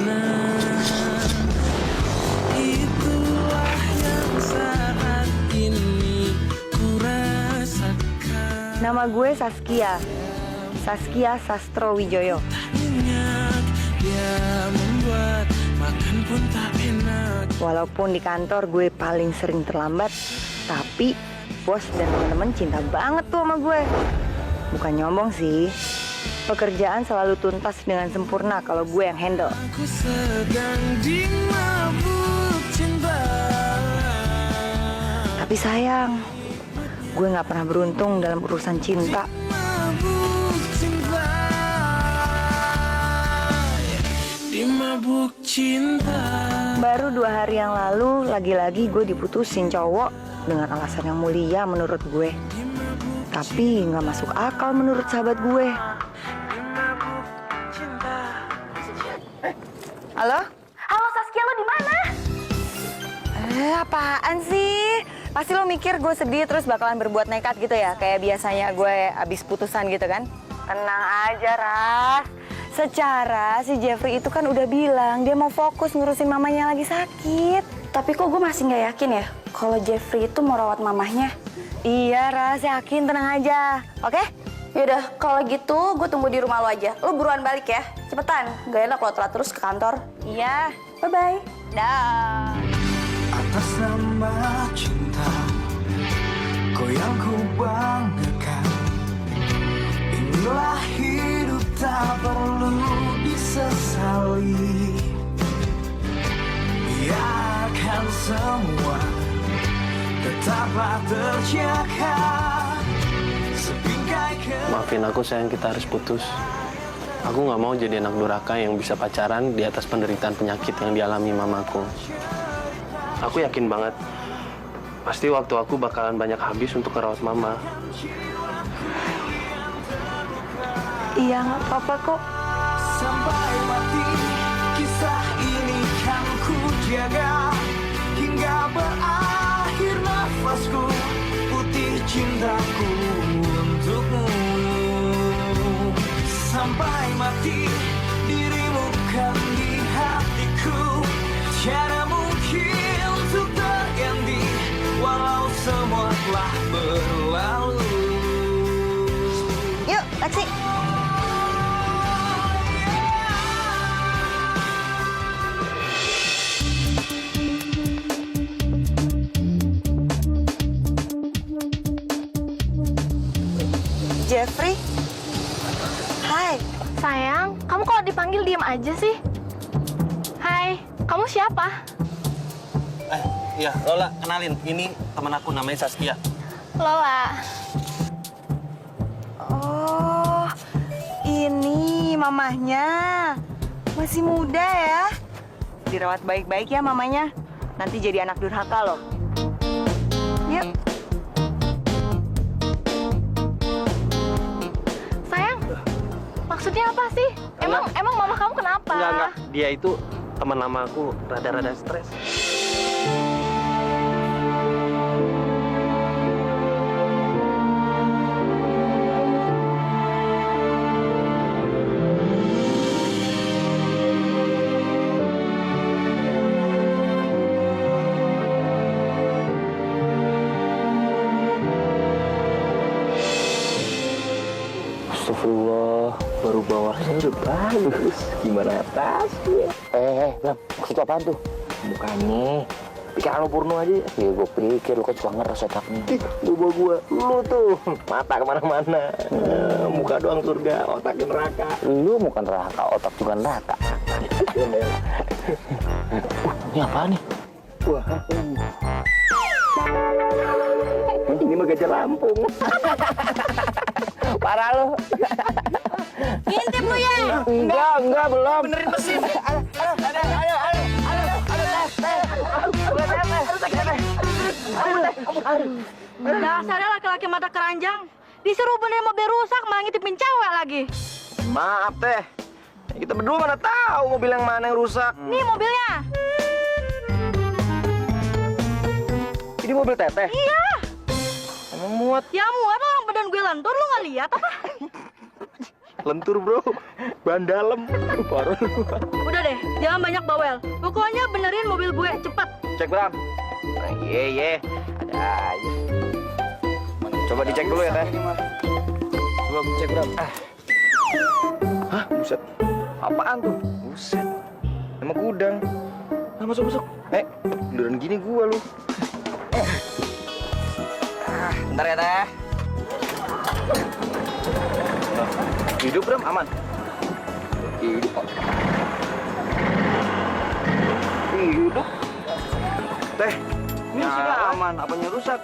kenang. Itulah yang saat ini ku rasakan. Nama gue Saskia. Saskia Sastro Wijoyo. Ingat dia membuat makan pun tak enak. Walaupun di kantor gue paling sering terlambat, tapi bos dan teman-teman cinta banget tuh sama gue. Bukan nyombong sih. Pekerjaan selalu tuntas dengan sempurna kalau gue yang handle. Aku sedang dimabuk cinta. Tapi sayang, gue nggak pernah beruntung dalam urusan cinta. Dimabuk cinta. Dimabuk cinta. Baru 2 hari yang lalu, lagi-lagi gue diputusin cowok dengan alasan yang mulia menurut gue. Tapi nggak masuk akal menurut sahabat gue. Dimabuk cinta. Halo? Halo Saskia, lo di mana? Apaan sih? Pasti lo mikir gue sedih terus bakalan berbuat nekat gitu ya? Kayak biasanya gue abis putusan gitu kan? Tenang aja, Ras. Secara si Jeffrey itu kan udah bilang dia mau fokus ngurusin mamanya lagi sakit. Tapi kok gue masih nggak yakin ya kalau Jeffrey itu mau rawat mamahnya. Iya, Ras, yakin, tenang aja. Oke? Yaudah, kalau gitu gue tunggu di rumah lo aja. Lo buruan balik ya, cepetan. Gak enak kalau telat terus ke kantor. Iya. Bye-bye. Dah. Atas nama cinta, kau yang ku banggakan. Inilah hidup tak perlu disesali. Biarkan semua tetaplah terjaga. Sebingkai Maafin aku sayang, kita harus putus. Aku nggak mau jadi anak durhaka yang bisa pacaran di atas penderitaan penyakit yang dialami mamaku. Aku yakin banget, pasti waktu aku bakalan banyak habis untuk merawat mama. Iya, nggak apa-apa kok. sampai mati, kisah ini kan ku jaga hingga berakhir nafasku, putih cintaku untukmu. Sampai mati, dirimu kan di hatiku, tiada mungkin untuk terganti, walau semua telah berlalu. Yuk, taksi. Jeffrey? Hai. Sayang, kamu kalau dipanggil diem aja sih. Hai, kamu siapa? Iya, Lola, kenalin. Ini teman aku, namanya Saskia. Lola. Oh, ini mamahnya. Masih muda ya. Dirawat baik-baik ya mamanya. Nanti jadi anak durhaka loh. Yuk. Sayang, maksudnya apa sih? Emang mama kamu kenapa? Enggak. Dia itu teman lama aku, rada-rada stres. Astagfirullah, baru bawahnya udah bagus. Gimana atasnya? Bang, maksud lu apaan tuh? Bukannya pikiran lu Purno aja. Ya gue pikir lu kan suka ngeres otaknya. Lu bawa gua, lu tuh mata kemana-mana. Muka doang surga, otaknya neraka. Lu bukan neraka, otak juga neraka. Ini apaan nih? Wah, ini mah gajah Lampung. Parah lu. Ngintip lu ya? Enggak, belum. Benerin mesin. Dasarnya laki-laki mata keranjang. Disuruh benerin mobil rusak, malah ngintipin cewek lagi. Maaf teh, kita berdua mana tahu mobil yang mana yang rusak. Nih mobilnya. Ini mobil teteh. Iya. Emang muat. Ya muat orang badan gue lentur, lu nggak lihat apa? Lentur bro, ban dalam. Parah. Udah deh, jangan banyak bawel. Pokoknya benerin mobil gue, cepet. Cek Bram. Iya. Ada aja. Coba dicek dulu ya teh. Coba cek Bram. Hah, buset. Apaan tuh? Buset. Emang gudang. Masuk. Beneran gini gua lu. Bentar ya teh. Hidup Bram, aman. Hidup kok. Hidup. Teh, ini mesinnya aman, apanya rusak?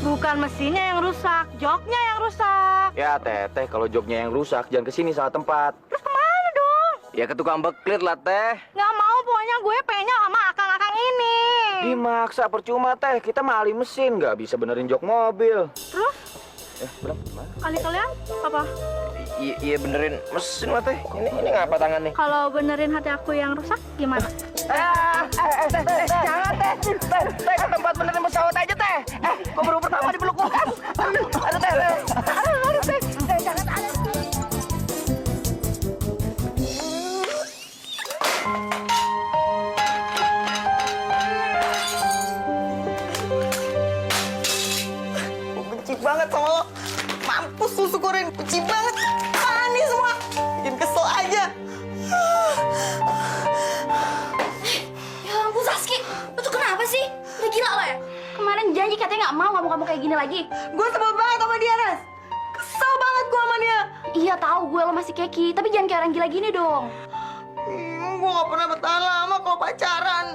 Bukan mesinnya yang rusak, joknya yang rusak. Ya teh, kalau joknya yang rusak, jangan kesini salah tempat. Terus kemana dong? Ya ke tukang beklit lah teh. Nggak mau, pokoknya gue pengennya sama akang-akang ini. Dimaksa percuma teh, kita mah ahli mesin, nggak bisa benerin jok mobil. Terus? Bram, gimana? Kalian apa? Iya benerin mesin lah teh. Ini ngapa tangan nih? Kalau benerin hati aku yang rusak, gimana? Jangan teh, ke tempat benerin pesawat aja teh. Gua baru pertama dipeluk bukan. Aduh teh, jangan. Benci banget sama lo. Mampus susu goreng, benci banget. Manis semua. Bikin kesel aja. Ya ampun Saski, lu tuh kenapa sih? Udah gila lo ya? Kemarin janji katanya nggak mau kamu kayak gini lagi. Gue sebel banget sama dia, Ras. Kesel banget gue sama dia. Iya tahu gue lo masih keki, tapi jangan kayak orang gila gini dong. Gue gak pernah bertahan lama kalau pacaran.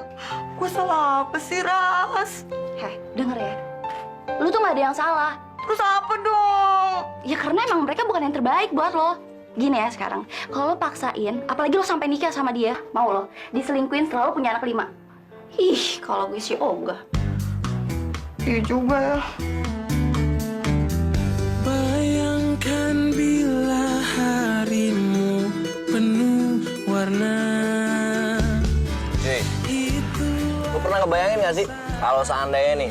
Gue salah apa sih, Ras? Heh, denger ya. Lu tuh nggak ada yang salah. Terus apa dong? Ya karena emang mereka bukan yang terbaik buat lo. Gini ya sekarang, kalau lo paksain, apalagi lo sampai nikah sama dia, mau lo diselingkuin setelah lo punya anak 5. Ih, kalau gue sih ogah. Iya juga ya. Bayangkan bila harimu penuh warna. Cuy, lu pernah ngebayangin gak sih kalau seandainya nih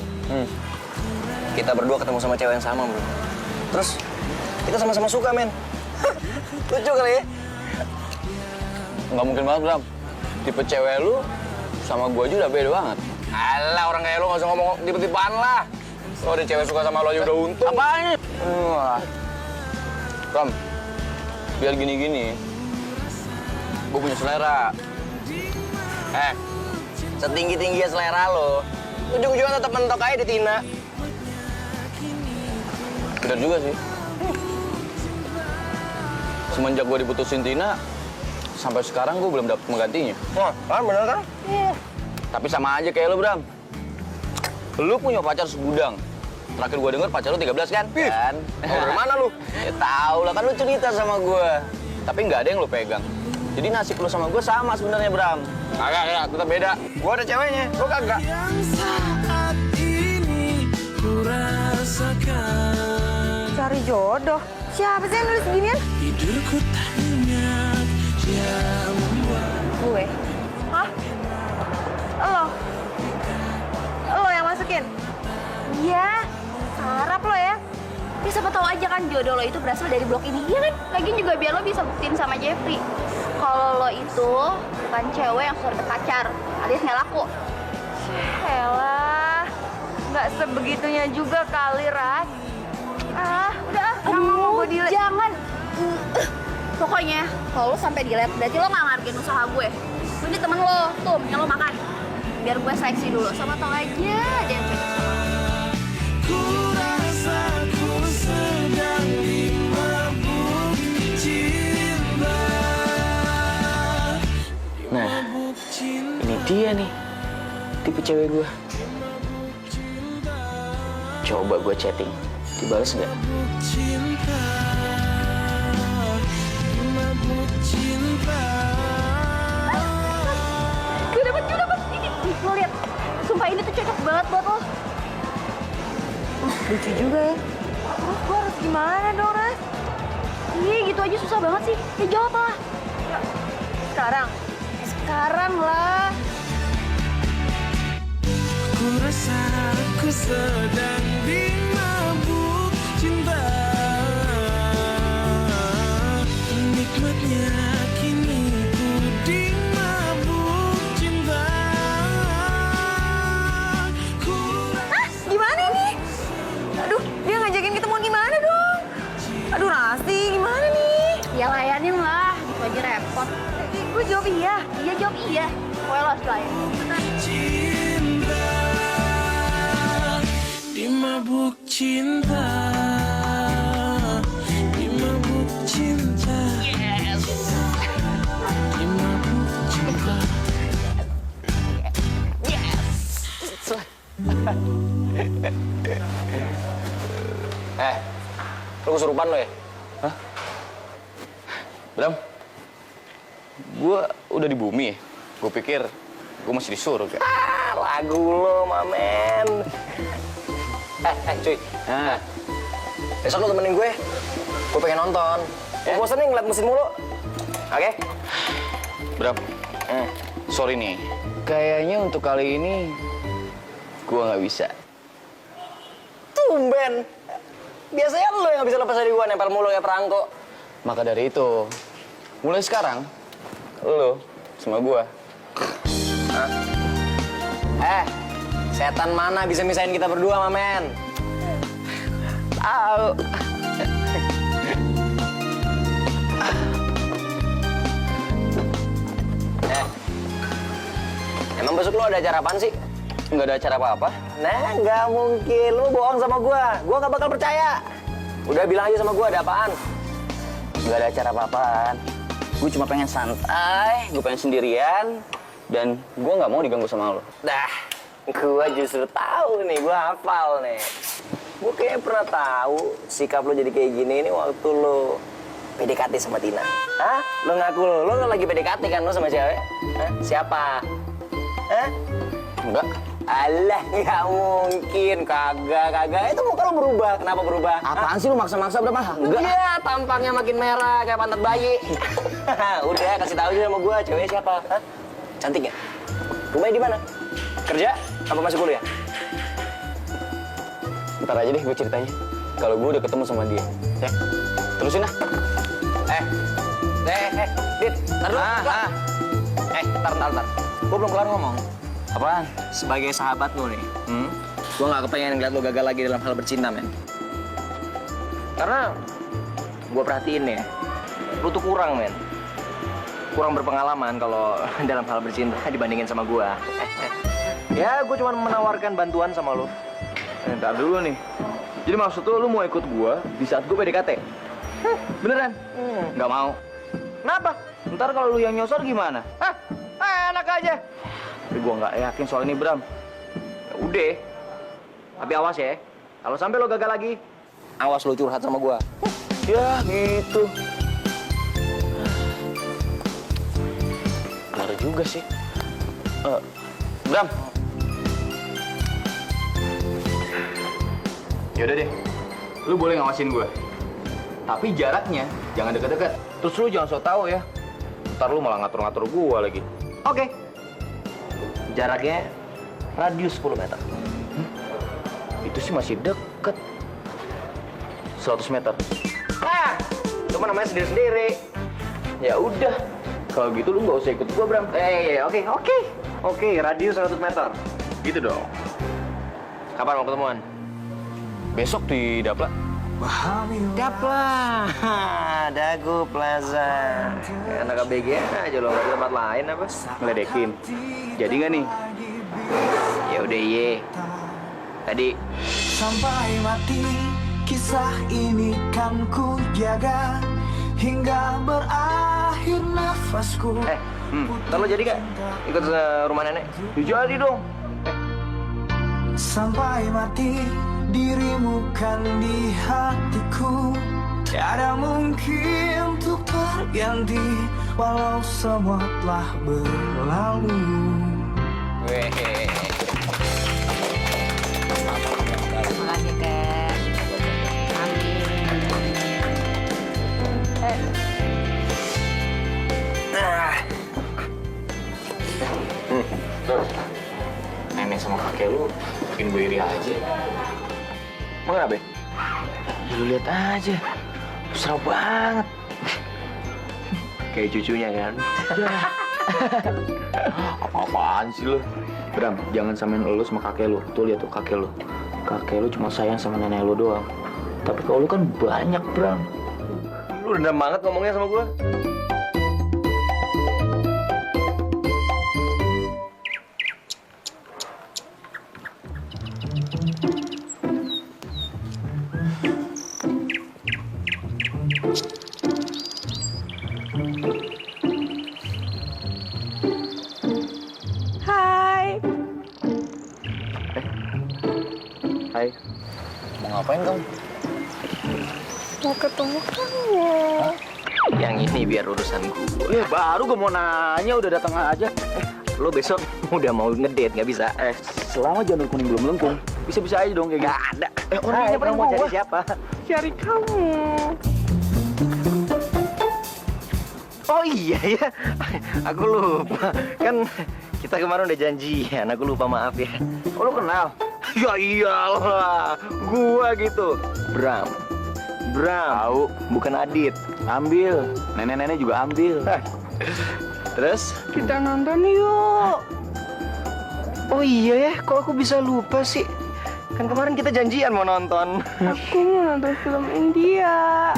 kita berdua ketemu sama cewek yang sama, bro. Terus kita sama-sama suka, men. Lucu kali ya? Nggak mungkin banget, Bram. Tipe cewek lu sama gua aja udah beda banget. Alah, orang kayak lu gak usah ngomong tipe-tipean lah. Kalau ada cewek suka sama lo aja udah untung. Apaan? Wah. Bram, biar gini-gini, gua punya selera. Setinggi-tingginya selera lo, ujung-ujungnya tetap mentok aja di Tina. Bener juga sih. Semenjak gua diputusin Tina, sampai sekarang gua belum dapet menggantinya. Wah, kan bener kan? Tapi sama aja kayak lu, Bram. Lu punya pacar segudang. Terakhir gua denger pacar lu 13 kan? Kan? Tahu dari mana lu? Ya tahu lah, kan lu cerita sama gua. Tapi nggak ada yang lu pegang. Jadi nasib lu sama gua sama sebenarnya, Bram. Kagak, kita beda. Gua ada ceweknya, lu kagak. Yang saat ini ku rasakan. Cari jodoh. Siapa sih yang nulis ginian? Tidurku tak nyenyak, dia membuat. Gue. Hah? Lo yang masukin? Iya, harap lo ya. Ya siapa tahu aja kan jodoh lo itu berasal dari blok ini. Iya kan? Lagian juga biar lo bisa buktiin sama Jeffrey. Kalau lo itu bukan cewek yang sudah pacar, alias nggak laku. Elah, nggak sebegitunya juga kali, Ras. Udah, mau gue delete. Jangan. Pokoknya, kalau lo sampai delete, berarti lo nggak ngargain usaha gue. Ini temen lo, tuh, yang lo makan. Biar gue seleksi dulu, sama tau aja ada yang cocok sama lo. Ku rasa ku sedang dimabuk cinta. Nah, ini dia nih, tipe cewek gua. Coba gua chatting, dibales nggak? Cinta, mabuk cinta. Gue dapet. Nih, lo lihat. Sumpah ini tuh cocok banget buat lo. Lucu juga ya. Terus gue harus gimana dong, Ras? Iya, gitu aja susah banget sih. Ya jawab lah. Sekarang? Sekarang lah. Ku rasa ku sedang dimabuk cinta. Ini Rasanya kini ku dimabuk cinta. Gimana ini? Aduh, dia ngajakin ketemuan gimana dong? Aduh, Rasti, gimana nih? Ya layanin lah, itu aja repot. Gue jawab iya. Iya jawab iya. Pokoknya lo harus layanin. Cinta dimabuk cinta, dimabuk cinta, dimabuk cinta. Lu kesurupan lo ya? Hah? Bram, gue udah di bumi ya? Gue pikir gue masih di surga. Lagu lo, mamen. Cuy. Nah, Besok lo temenin gue. Gue pengen nonton. Gue bosen nih ngeliat mesin mulu. Oke? Bram, sorry nih. Kayaknya untuk kali ini gue nggak bisa. Tumben. Biasanya lo yang bisa lepas dari gue, nempel mulu kayak perangko. Maka dari itu, mulai sekarang, lo sama gue. Setan mana bisa misahin kita berdua, mamen? Tahu. Emang besok lo ada acara apaan sih? Nggak ada acara apa-apa. Nah, nggak mungkin. Lo bohong sama gue. Gue nggak bakal percaya. Udah bilang aja sama gue ada apaan. Nggak ada acara apa-apaan. Gue cuma pengen santai, gue pengen sendirian, dan gue nggak mau diganggu sama lo. Dah, gue justru tahu nih. Gue hafal nih. Gue kayak pernah tahu sikap lo jadi kayak gini ini waktu lo PDKT sama Tina. Hah? Lo ngaku lo lagi PDKT kan lo sama cewek? Hah? Siapa? Hah? Enggak. Alah, nggak mungkin. Kagak. Itu muka lo berubah. Kenapa berubah? Apaan sih lu maksa-maksa berapa? Enggak. Iya, tampangnya makin merah kayak pantat bayi. Udah, kasih tahu aja sama gue. Ceweknya siapa? Hah? Cantik ya? Rumahnya di mana? Kerja? Apa masih kuliah? Ntar aja deh gue ceritanya. Kalau gue udah ketemu sama dia. Ya. Terusin lah. Dit, ntar dulu. Ntar. Gue belum kelar ngomong. Apaan? Sebagai sahabat lo nih, gue nggak kepengen ngeliat lo gagal lagi dalam hal bercinta, men. Karena gue perhatiin ya, lo tuh kurang, men. Kurang berpengalaman kalau dalam hal bercinta dibandingin sama gue. Ya, gue cuma menawarkan bantuan sama lo. Ntar dulu nih. Jadi maksud lu mau ikut gue di saat gue PDKT? Beneran? Nggak mau. Kenapa? Ntar kalau lu yang nyosor gimana? Hah? Enak aja. Tapi gue nggak yakin soal ini, Bram. Ya udah. Tapi awas ya. Kalau sampai lo gagal lagi, awas lo curhat sama gue. Ya gitu. Benar juga sih. Bram. Yaudah deh, lu boleh ngawasin gue. Tapi jaraknya jangan deket-deket. Terus lu jangan sok tahu ya. Ntar lu malah ngatur-ngatur gue lagi. Oke. Jaraknya radius 10 meter. Itu sih masih deket. 100 meter. Cuma namanya sendiri-sendiri. Ya udah. Kalau gitu lu nggak usah ikut gue, Bram. Oke, radius 100 meter. Gitu dong. Kapan mau ketemuan? Besok di Dapla. Dapla, Dago Plaza. Anak ABG aja lo, nggak di tempat lain apa? Ngeledekin. Jadi nggak nih? Ya udah ye. Tadi. Sampai mati kisah ini kan ku jaga hingga berakhir nafasku. Ntar lo jadi gak ikut ke rumah nenek? Ya jadi dong. Sampai mati dirimu kan di hatiku. Tiada mungkin untuk terganti walau semua telah berlalu. Makasih, Kak. Nenek sama kakek lu bikin gue iri aja. Mau kenapa? Lu lihat aja, mesra banget. Kayak cucunya kan? Apa-apaan sih lu? Bram, jangan samain lu sama kakek lu. Tuh lihat tuh kakek lu. Kakek lu cuma sayang sama nenek lu doang. Tapi kalau lu kan banyak, Bram. Lu dendam banget ngomongnya sama gua. Hai. Hai. Mau ngapain kamu? Mau ketemu kamu. Yang ini biar urusan gua. Baru gue mau nanya udah datang aja. Lo besok udah mau ngedate nggak bisa? Selama janur kuning belum melengkung, bisa-bisa aja dong kayak gitu. Nggak ada. Orangnya Hai, mau cari siapa? Cari kamu. Oh iya ya, aku lupa. Kan kita kemarin udah janjian, aku lupa, maaf ya. Oh, lu kenal? Ya iyalah, gua gitu. Bram. Tahu, bukan Adit. Ambil. Nenek-nenek juga ambil. Terus? Kita nonton yuk. Oh iya ya, kok aku bisa lupa sih? Kan kemarin kita janjian mau nonton. Aku mau nonton film India.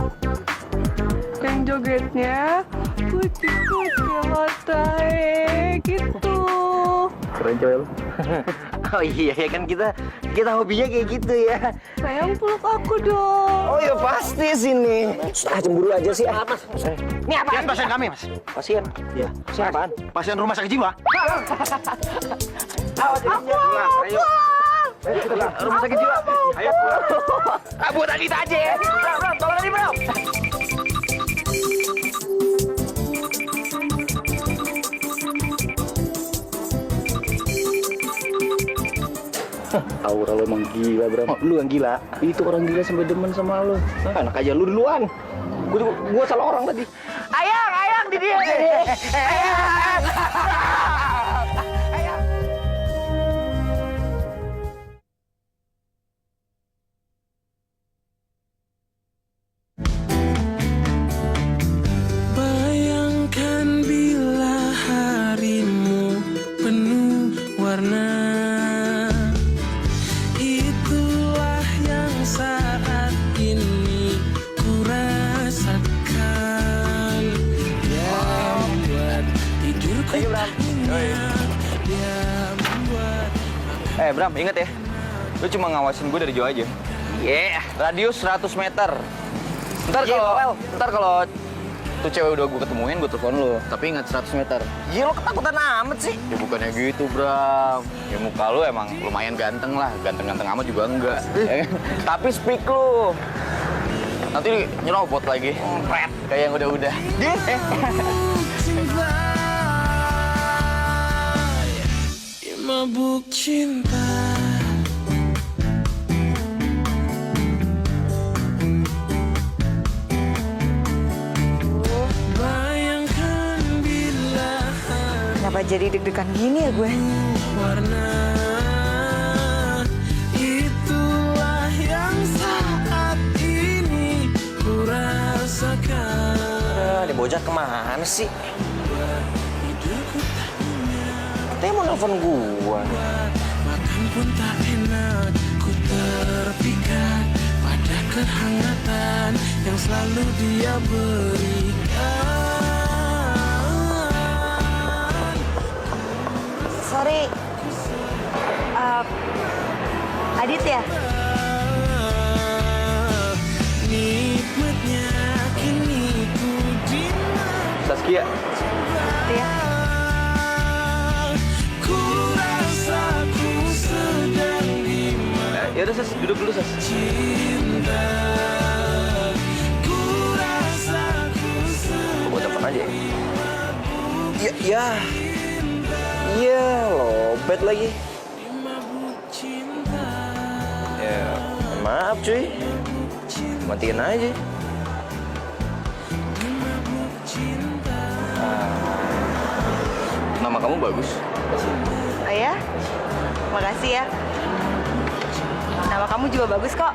Yang jogetnya putih-putih hotai gitu. Keren cewek lu. Oh iya ya, kan kita hobinya kayak gitu ya. Sayang peluk aku dong. Oh ya pasti sini. Cemburu aja sih. Mas. Ini apaan? Pasien kami, Mas. Pasien? Iya. Pasien apaan? Pasien rumah sakit jiwa. Awas, ayo. Rumah sakit jiwa. Ayo. Buat Adit aja ya. Bro, tolong Adit, bro. Aura lu emang gila, Bram. Lu yang gila. Itu orang gila sampai demen sama lu. Enak aja lu duluan. Gua salah orang tadi. Ayang di dia. Ayang. Bayangkan bila harimu penuh warna, itulah yang saat ini ku rasakan. Dia membuat tidurku nyenyak, dia membuat. Bram, inget ya. Lu cuma ngawasin gue dari jauh aja. Yeah. Radius 100 meter. Ntar kalau tuh cewek udah gue ketemuin, gue telepon lu. Tapi ingat 100 meter. Iya, lo ketakutan amat sih. Ya bukannya gitu, Bram. Ya muka lu emang lumayan ganteng lah. Ganteng-ganteng amat juga enggak. Ya kan? Tapi speak lu. Nanti nyerobot lagi. Pret. Kayak yang udah-udah. Mabuk cinta. Bayangkan bila Kenapa jadi deg-degan gini ya gue? warna, itulah yang saat ini ku rasakan. Ada bocah kemana sih? Katanya mau nelfon gua. Makan pun tak enak, ku terpikat pada kehangatan yang selalu dia berikan. Sorry. Adit ya? Nikmatnya kini ku Saskia. Iya. ku rasa ku sedang Ya udah, Sas. Duduk dulu, Sas. cinta. Ku rasa ku sedang Gua telepon aja ya. Iya, lobet lagi. cinta. Ya, maaf cuy. Matiin aja. Nama kamu bagus. Oh ya? Makasih ya. Nama kamu juga bagus kok.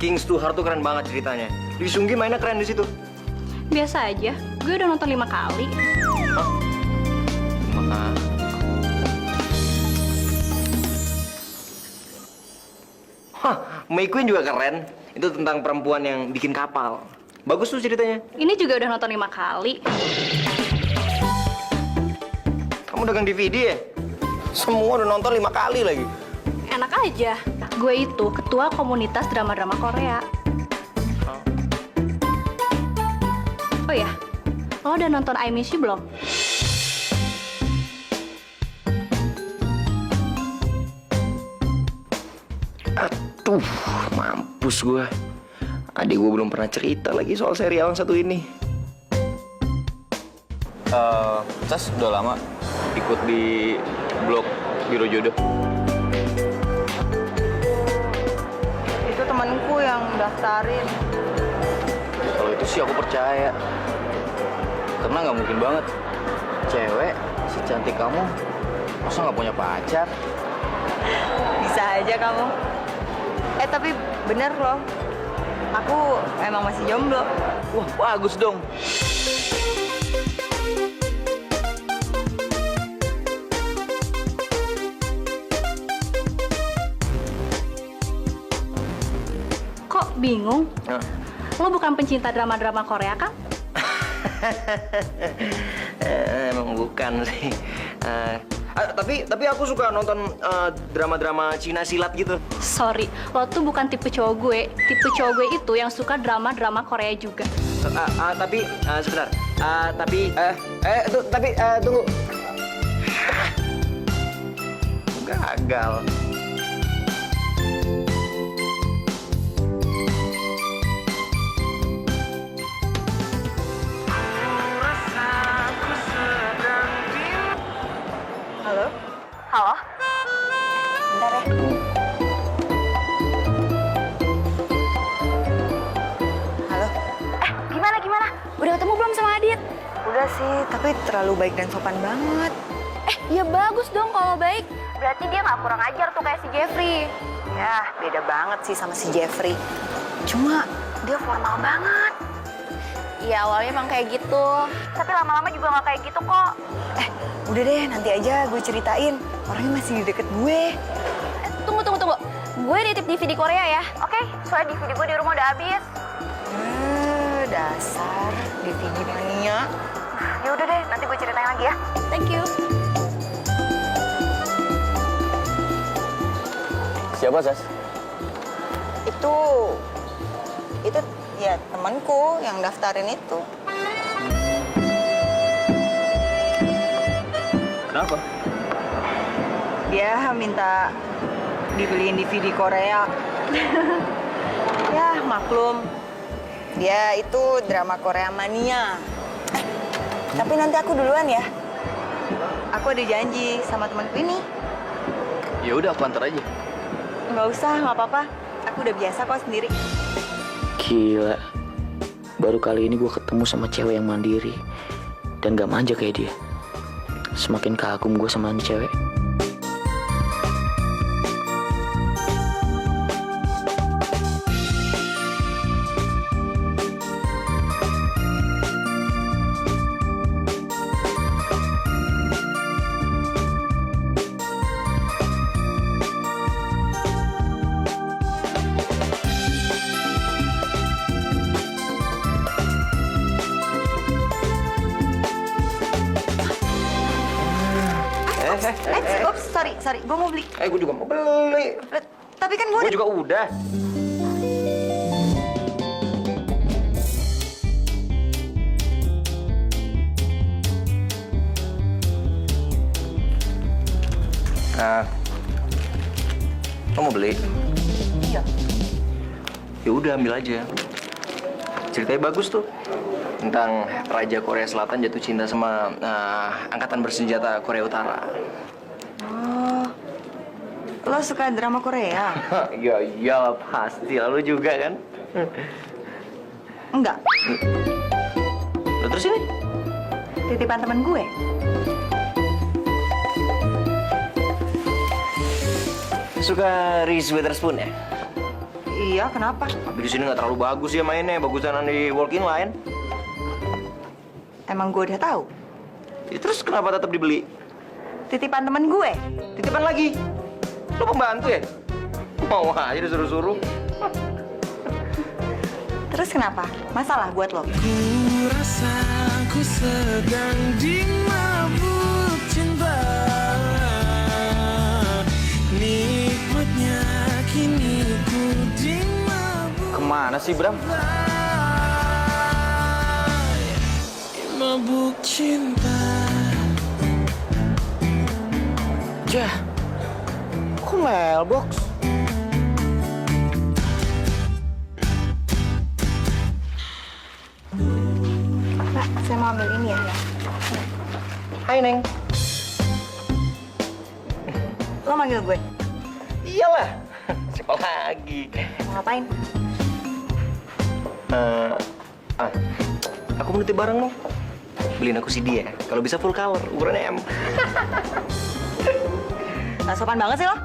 Kings to Heart tuh keren banget ceritanya. Lee Seung Gi mainnya keren di situ. Biasa aja. Gue udah nonton 5 kali. Mana? Hah, May Queen juga keren. Itu tentang perempuan yang bikin kapal. Bagus tuh ceritanya. Ini juga udah nonton 5 kali. Kamu dagang DVD ya? Semua udah nonton 5 kali lagi. Enak aja. Gue itu ketua komunitas drama-drama Korea. Oh ya, lo udah nonton I Miss You belum? Aduh, mampus gue. Adik gue belum pernah cerita lagi soal serial yang satu ini. Sas udah lama ikut di blog Biro Jodoh. Itu temanku yang daftarin. Kalau itu sih aku percaya. Karena nggak mungkin banget cewek secantik kamu masa nggak punya pacar. Bisa aja kamu. Tapi bener loh. Aku emang masih jomblo. Wah, bagus dong. Kok bingung? Nah. Lo bukan pencinta drama-drama Korea kan? Emang bukan sih. Tapi aku suka nonton drama-drama Cina silat gitu. Sorry, lo tuh bukan tipe cowok gue. Tipe cowok gue itu yang suka drama-drama Korea juga. Tapi sebentar. Tunggu. Gagal. Halo? Halo? Bentar ya. Halo? Gimana? Udah ketemu belum sama Adit? Udah sih, tapi terlalu baik dan sopan banget. Ya bagus dong kalau baik. Berarti dia nggak kurang ajar tuh kayak si Jeffrey. Ya, beda banget sih sama si Jeffrey. Cuma dia formal banget. Ya awalnya emang kayak gitu. Tapi lama-lama juga nggak kayak gitu kok. Udah deh, nanti aja gue ceritain. Orangnya masih di deket gue. Tunggu. Gue nitip DVD Korea ya. Oke, soalnya DVD gue di rumah udah habis. Dasar DVD mania. Ya udah deh, nanti gue ceritain lagi ya. Thank you. Siapa, Sas? Itu ya temanku yang daftarin itu. Kenapa? Dia minta dibeliin DVD Korea. Ya, maklum. Dia itu drama Korea mania. Tapi nanti aku duluan ya. Aku ada janji sama temanku ini. Ya udah, aku antar aja. Nggak usah, nggak apa-apa. Aku udah biasa kok sendiri. Gila, baru kali ini gue ketemu sama cewek yang mandiri dan gak manja kayak dia. Semakin kagum gue sama ini cewek. Ups, sorry, gue mau beli. Gue juga mau beli. Tapi kan gue Gue juga udah. Lo mau beli? Iya. Ya udah, ambil aja. Ceritanya bagus tuh. Tentang Raja Korea Selatan jatuh cinta sama angkatan bersenjata Korea Utara. Oh, lo suka drama Korea? Ya iyalah pasti, lalu juga kan? Enggak, Lo terus ini? titipan temen gue. Suka Reese Witherspoon ya? Iya, kenapa? Tapi di sini nggak terlalu bagus ya mainnya, bagusan di walk-in lain. Emang gue udah tahu. Ya, terus kenapa tetap dibeli? Titipan temen gue. Titipan lagi? Lo pembantu ya? Mau aja disuruh-suruh. Terus kenapa? Masalah buat lo? Ku rasa ku sedang dimabuk cinta. Nikmatnya kini ku dimabuk. Kemana sih, Bram? Mabuk cinta. Jah, kok mailbox? Pak, saya mau ambil ini ya. Hai, Neng. Lo manggil gue? Iyalah. Siapa lagi? Mau ngapain? Aku mau nitip barang, Neng. Beliin aku CD ya. Kalau bisa full color, ukurannya M. Gak sopan banget sih lo?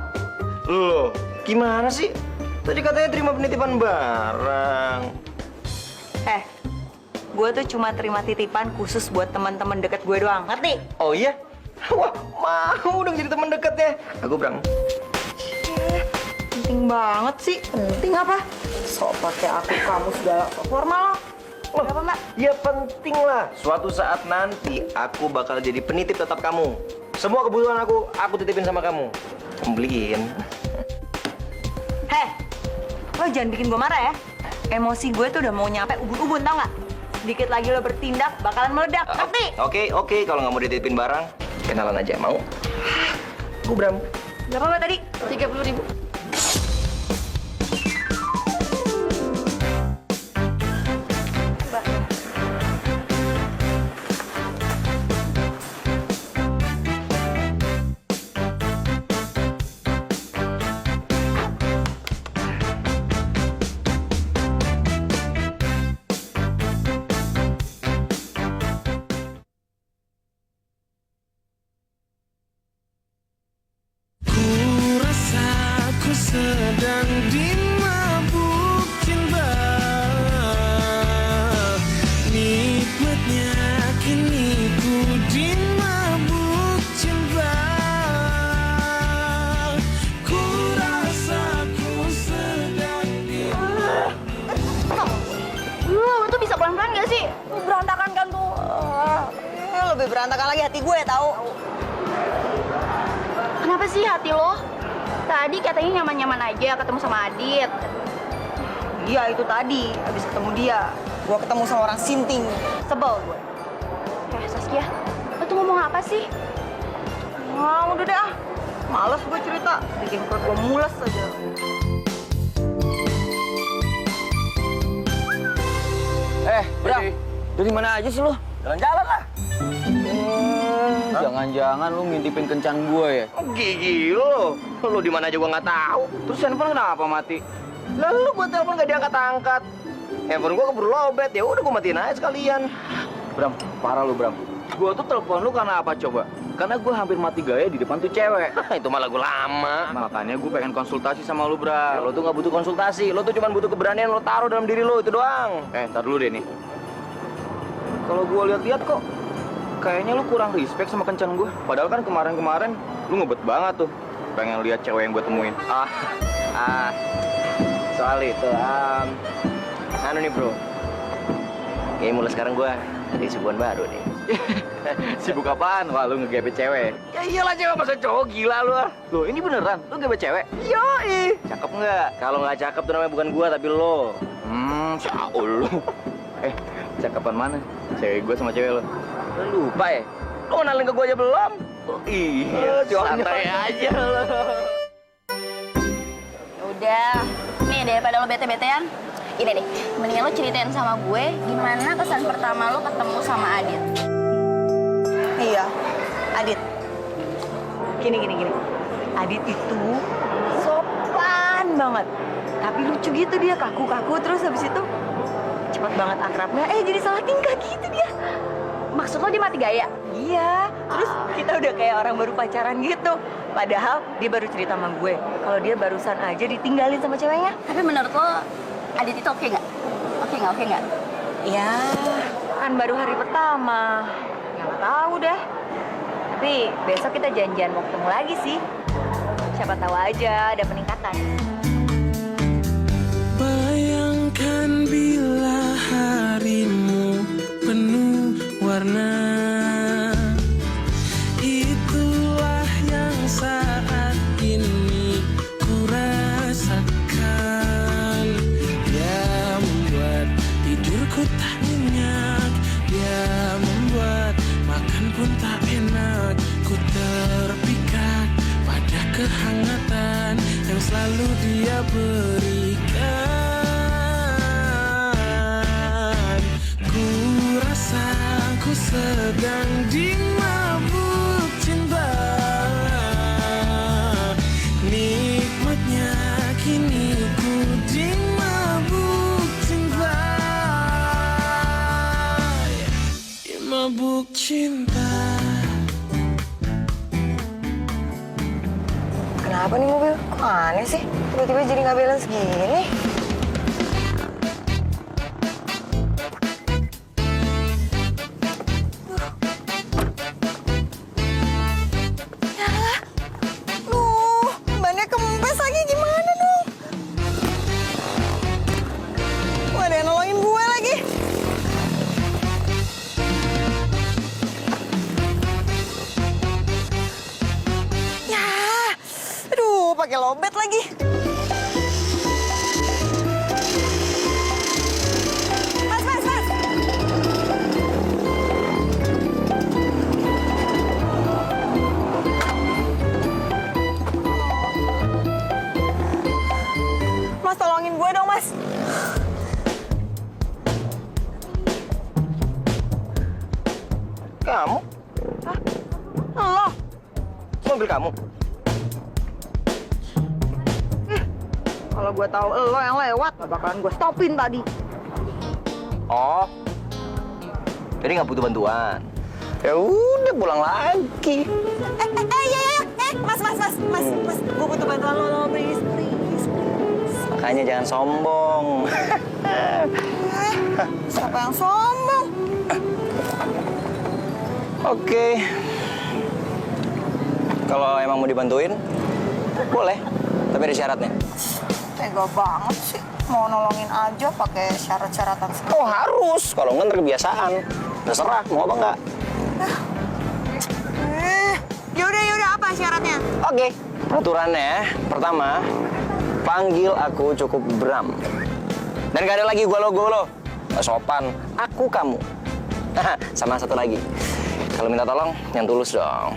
Loh, gimana sih? Tadi katanya terima penitipan barang. Gue tuh cuma terima titipan khusus buat teman-teman deket gue doang, ngerti? Oh iya? Wah, mau dong jadi teman dekatnya. Aku Bram. Penting banget sih. Penting apa? Sok pakai aku kamu segala formal. Apa mbak? Ya penting lah. Suatu saat nanti aku bakal jadi penitip tetap kamu. Semua kebutuhan aku titipin sama kamu. Beliin. Lo jangan bikin gue marah ya. Emosi gue tuh udah mau nyampe ubun-ubun, tau nggak? Sedikit lagi lo bertindak, bakalan meledak, ngerti? Oke. Kalau nggak mau dititipin barang, kenalan aja. Mau? Gue Bram. Berapa mbak tadi? 30.000. Mbak. Ku rasa ku sedang dimabuk cinta. Nikmatnya kini ku dimabuk cinta. Ku rasa ku sedang Lo tuh bisa pelan-pelan gak sih? Berantakan kan tuh. Lebih berantakan lagi hati gue, tahu? Kenapa sih hati lo? Tadi katanya nyaman-nyaman aja ketemu sama Adit. Iya, itu tadi. Habis ketemu dia, gue ketemu sama orang sinting. Sebel gue. Saskia, lo tuh ngomong apa sih? Udah deh ah. Males gue cerita. Bikin perut gue mules aja. Bram, dari mana aja sih lo? Jalan-jalan lah. Jangan-jangan lu ngintipin kencan gue ya? Gigi lo. Lo di mana aja gua nggak tahu. Terus handphone kenapa mati? Lalu gua telepon nggak diangkat-angkat. Handphone gua keburu lowbat. Ya udah gua matiin aja sekalian. Bram, parah lu Bram. Gue tuh telepon lu karena apa coba? Karena gue hampir mati gaya di depan tuh cewek. Itu malah gua lama. Makanya gue pengen konsultasi sama lu, Bram. Lo tuh nggak butuh konsultasi. Lo tuh cuma butuh keberanian lo taruh dalam diri lo itu doang. Ntar dulu deh nih. Kalau gue lihat-lihat kok kayaknya lu kurang respect sama kencan gue. Padahal kan kemarin-kemarin lu ngebet banget tuh. Pengen lihat cewek yang gue temuin. Soal itu, anu nih bro. Kayaknya mulai sekarang gue ada kesibukan baru nih. Sibuk apaan? Wah, lu ngegebet cewek. Ya iyalah cewek, masa cowok gila lu. Loh, ini beneran? Lu ngebet cewek? Yoi. Cakep nggak? Kalau nggak cakep tuh namanya bukan gue tapi lo. Syaul lu. Cakapan mana? Cewek gue sama cewek lo. Lu lupa ya? Lo kenalin ke gue aja belum? Iya, santai aja lo. Udah, nih daripada lo bete-betean, ini nih, mendingan lo ceritain sama gue gimana kesan pertama lo ketemu sama Adit. Iya, Adit. Gini. Adit itu sopan banget. Tapi lucu gitu dia, kaku-kaku. Terus habis itu cepet banget akrabnya. Jadi salah tingkah gitu dia. Maksud lo dia mati gaya? Iya, terus kita udah kayak orang baru pacaran gitu. Padahal dia baru cerita sama gue kalau dia barusan aja ditinggalin sama ceweknya. Tapi menurut lo, Adit itu oke nggak? Oke nggak? Ya, kan baru hari pertama. Ya nggak tahu deh. Tapi besok kita janjian mau ketemu lagi sih. Siapa tahu aja ada peningkatan. Bayangkan bila harimu penuh warna, itulah yang saat ini ku rasakan. Dia membuat tidurku tak nyenyak, dia membuat makan pun tak enak. Ku terpikat pada kehangatan yang selalu dia berikan. Ku rasa ku sedang dimabuk cinta. Nikmatnya kini ku dimabuk cinta. Dimabuk cinta. Kenapa nih mobil? Kok aneh sih? Tiba-tiba jadi nggak balance gini. Bannya kempes lagi, gimana dong? Wah, ada yang nolongin gue lagi. Ya, aduh, pakai lobet lagi. Mas. Mas, tolongin gue dong, Mas. Kamu? Hah? Lo? Mobil kamu? Kalau gue tahu lo yang lewat, gak bakalan gue stopin tadi. Oh, jadi nggak butuh bantuan. Ya udah pulang lagi. Mas, gue butuh bantuan lo, please. Makanya jangan sombong. Siapa yang sombong? Oke. Kalau emang mau dibantuin, boleh. Tapi ada syaratnya. Tega banget sih, mau nolongin aja pakai syarat-syaratan segala. Oh harus, kalau enggak ntar kebiasaan. Terserah, mau apa enggak? Yaudah, apa syaratnya? Oke, aturannya pertama, panggil aku cukup Bram. Dan gak ada lagi gua lo. Gak sopan, aku kamu. Sama satu lagi, kalau minta tolong yang tulus dong.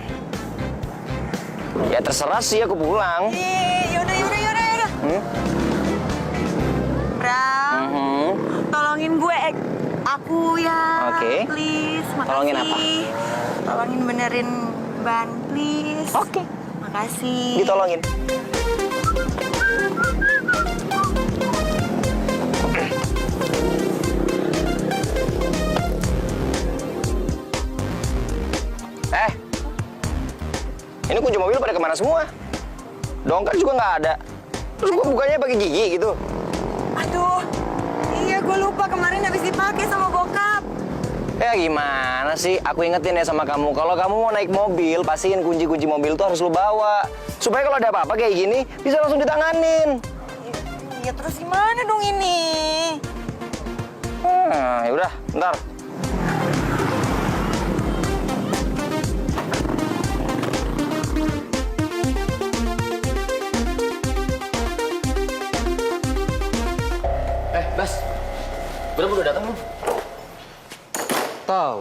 Ya terserah sih, aku pulang. Yaudah. Bram, tolongin gue, aku ya. Oke. Please, makasih. Tolongin apa? Tolongin benerin ban, please. Oke. Makasih. Ditolongin. Ini kunci mobil pada kemana semua? Dompet juga nggak ada. Terus gua bukanya pakai gigi gitu. Aduh, iya gue lupa kemarin habis dipakai sama bokap. Ya gimana sih? Aku ingetin ya sama kamu. Kalau kamu mau naik mobil, pastiin kunci-kunci mobil tuh harus lu bawa. Supaya kalau ada apa-apa kayak gini, bisa langsung ditanganin. Ya terus gimana dong ini? Ya udah, ntar. Bas, Bram udah datang belum? Tahu.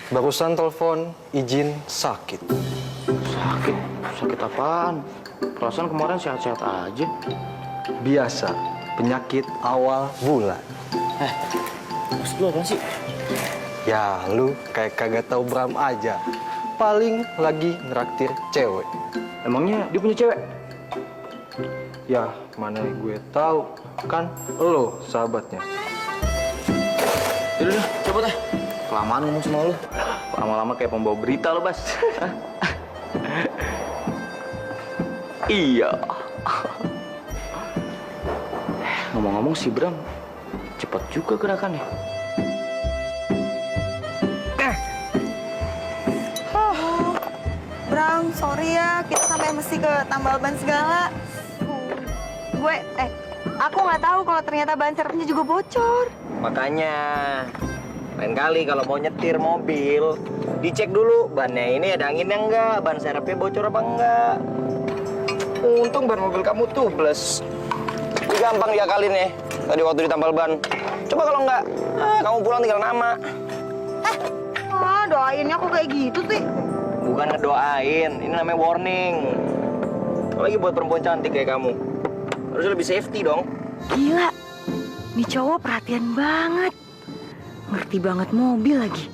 Barusan telepon izin sakit. Sakit? Sakit apaan? Perasaan kemarin sehat-sehat aja. Biasa, penyakit awal bulan. Maksud lu apa sih? Ya, lu kayak kagak tahu Bram aja. Paling lagi ngeraktir cewek. Emangnya dia punya cewek? Ya, mana gue tahu. Kan lo sahabatnya. Yaudah, cepet deh. Kelamaan ngomong sama lu. Lama-lama kayak pembawa berita lo, Bas. Iya. Ngomong-ngomong si Bram, cepet juga gerakannya. Bram, sorry ya, kita sampai mesti ke tambal ban segala. Aku nggak tahu kalau ternyata ban serepnya juga bocor. Makanya, lain kali kalau mau nyetir mobil, dicek dulu bannya ini ada anginnya enggak, ban serepnya bocor apa enggak. Untung ban mobil kamu tubeless. Ini gampang diakalin ya, tadi waktu ditambal ban. Coba kalau enggak, kamu pulang tinggal nama. Doainnya kok kayak gitu sih? Bukan ngedoain, ini namanya warning. Apalagi buat perempuan cantik kayak kamu. Harusnya lebih safety dong. Gila, nih cowok perhatian banget. Ngerti banget mobil lagi.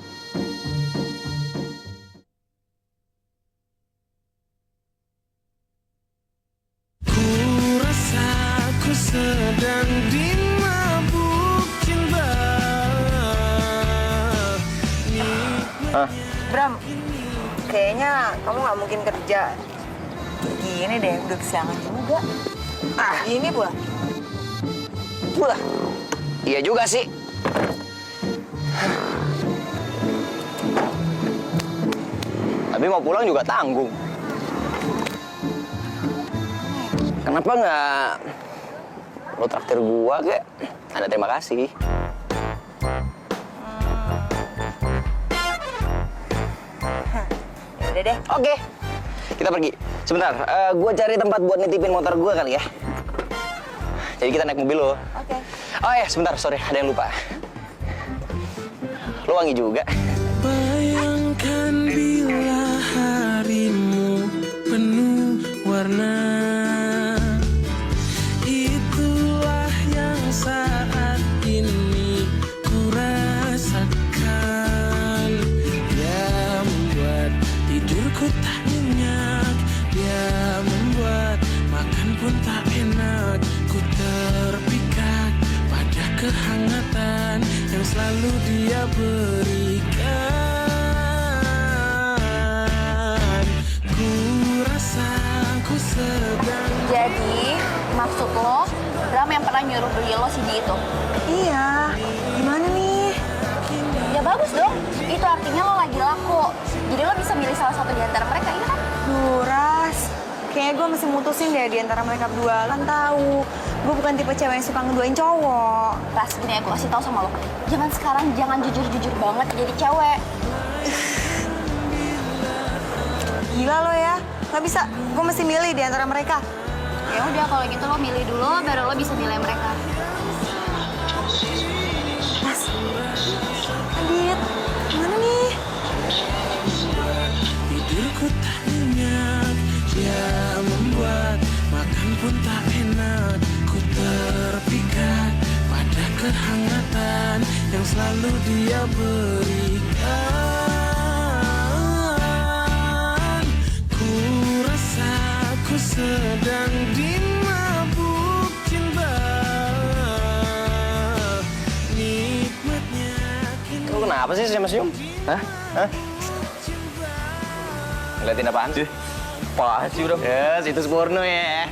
Ku rasa ku sedang dimabuk cinta. Bram, kayaknya kamu nggak mungkin kerja gini deh, udah kesiangan juga. Ini pula. Iya juga sih. Tapi mau pulang juga tanggung. Kenapa nggak lo traktir gua kek? Ada terima kasih. Udah deh. Oke, kita pergi. Sebentar, gua cari tempat buat nitipin motor gua kali ya. Jadi kita naik mobil lo. Oke. Oh ya, sebentar, sorry, ada yang lupa. Lo wangi juga. Bayangkan bila harimu penuh warna. Itulah yang saat ini ku rasakan. Dia membuat tidurku tak nyenyak. Dia membuat makan pun tak enak. Ku terpikat pada kehangatan yang selalu dia berikan. Ku rasa ku sedang. Jadi, maksud lo, Bram yang pernah nyuruh beli lo CD itu? Iya, gimana nih? Ya bagus dong, itu artinya lo lagi laku. Jadi lo bisa milih salah satu di antara mereka, iya kan? Ras, kayaknya gue mesti mutusin deh di antara mereka berdua. Kan tahu, gue bukan tipe cewek yang suka ngeduain cowok. Ras, gini ya, gue kasih tau sama lo. Zaman sekarang jangan jujur-jujur banget jadi cewek. Gila lo ya, nggak bisa. Gue mesti milih di antara mereka. Ya udah, kalau gitu lo milih dulu, baru lo bisa milih mereka. Mas, Adit, gimana nih? Tidurku tak nyenyak, dia membuat makan pun tak enak. Ku terpikat pada kehangatan yang selalu dia berikan. Ku rasa ku sedang dimabuk cinta. Nikmatnya kini. Lo kenapa sih senyum-senyum? Hah? Ngeliatin apaan sih? Apaan sih, Bro? Yes, itu porno ya.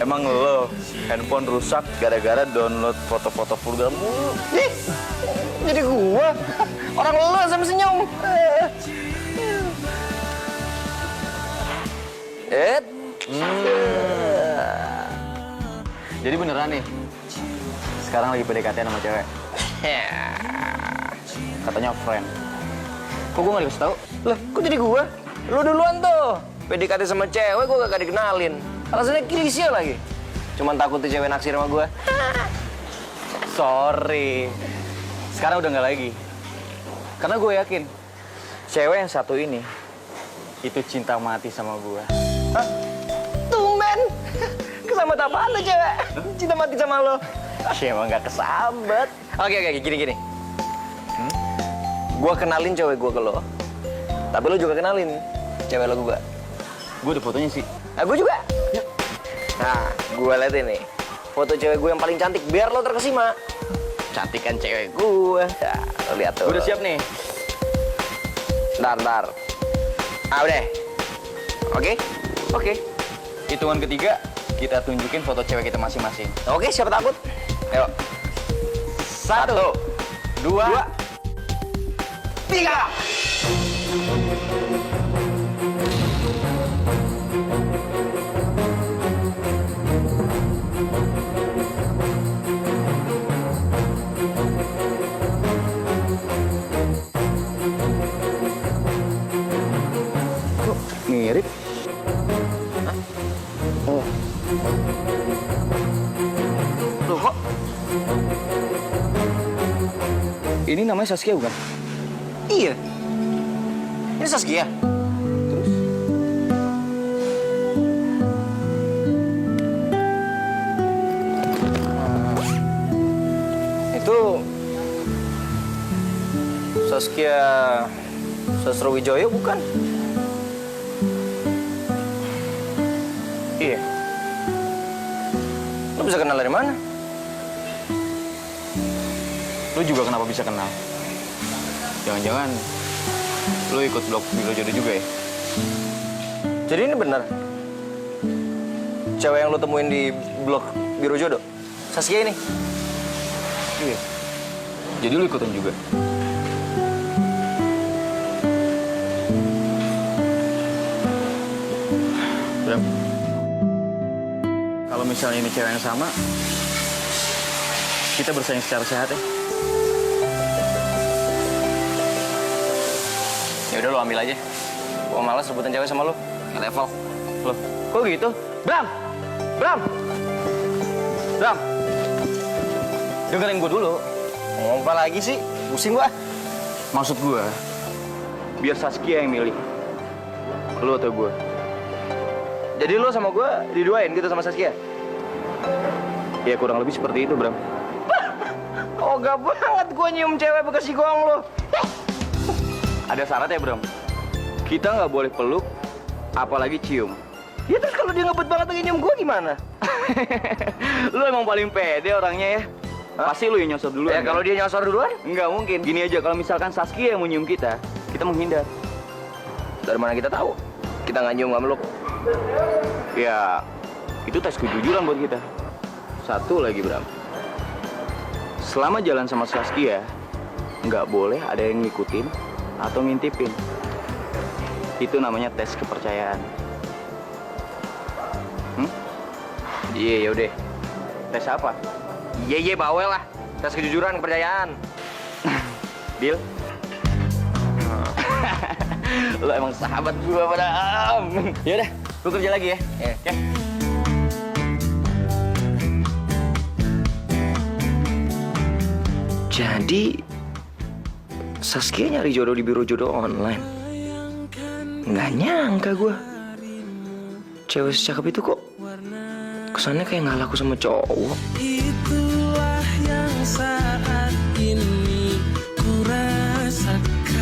Emang lo handphone rusak gara-gara download foto-foto vulgar mulu. Ih, jadi gua. Orang lo sama senyum. Jadi beneran nih, sekarang lagi PDKT sama cewek. Katanya friend. Kok gua nggak dikasih tahu? Lah, kok jadi gua? Lu duluan tuh. PDKT sama cewek gua gak dikenalin. Alasannya klise lagi. Cuman takut tuh cewek naksir sama gua. Sorry. Sekarang udah nggak lagi. Karena gue yakin cewek yang satu ini itu cinta mati sama gue. Hah? Tumben. Kesambat apaan tuh cewek? Cinta mati sama lo. Ya emang nggak kesambat. Oke, gini. Gua kenalin cewek gua ke lo. Tapi lo juga kenalin cewek lo gua. Gue ada fotonya sih. Nah, gua juga. Nah, gua liatin nih. Foto cewek gue yang paling cantik biar lo terkesima. kecantikan cewek gue. Ya, lo lihat tuh. Gue udah siap nih. Ntar. Ah, udah. Oke? Oke. Hitungan ketiga, kita tunjukin foto cewek kita masing-masing. Oke, siapa takut? Ayo. 1, 2, 3. Kok mirip? Oh. Loh kok? Ini namanya Saskia bukan? Iya. Ini Saskia. Terus? Itu Saskia Sastrowijoyo bukan? Iya. Lu bisa kenal dari mana? Lu juga kenapa bisa kenal? Jangan-jangan lu ikut blog Biro Jodoh juga ya? Jadi ini benar? Cewek yang lu temuin di blog Biro Jodoh? Saskia ini? Iya. Jadi lu ikutan juga? Bram, kalau misalnya ini cewek yang sama, kita bersaing secara sehat ya? Ya udah lu ambil aja. Gua malas rebutan cewek sama lu. Nggak level. Loh, kok gitu? Bram! Bram! Bram! Dengerin gue dulu. Ngomong apa lagi sih? Pusing gua. Maksud gue, biar Saskia yang milih. Lu atau gue? Jadi lu sama gua diduain gitu sama Saskia? Ya kurang lebih seperti itu, Bram. Oh, gak banget gua nyium cewek bekas sigong lu. Ada syaratnya, Bram. Kita nggak boleh peluk, apalagi cium. Ya terus kalau dia ngebet banget lagi nyium gua gimana? Lu emang paling pede orangnya ya. Pasti lu yang nyosor duluan. Ya kalau dia nyosor duluan? Nggak mungkin. Gini aja, kalau misalkan Saskia yang mau nyium kita menghindar. Dari mana kita tahu? Kita nggak nyium, nggak meluk. Ya, itu tes kejujuran buat kita. Satu lagi, Bram. Selama jalan sama Saskia, nggak boleh ada yang ngikutin atau ngintipin. Itu namanya tes kepercayaan. Iya, yaudah. Tes apa? Iya, bawel lah. Tes kejujuran, kepercayaan. Deal? Lo emang sahabat gua, Bram. Yaudah, gua kerja lagi ya. Ya. Jadi Saskia nyari jodoh di Biro Jodoh online. Nggak nyangka gua. Cewek secakep itu kok kesannya kayak nggak laku sama cowok. Itulah yang saat ini ku rasakan.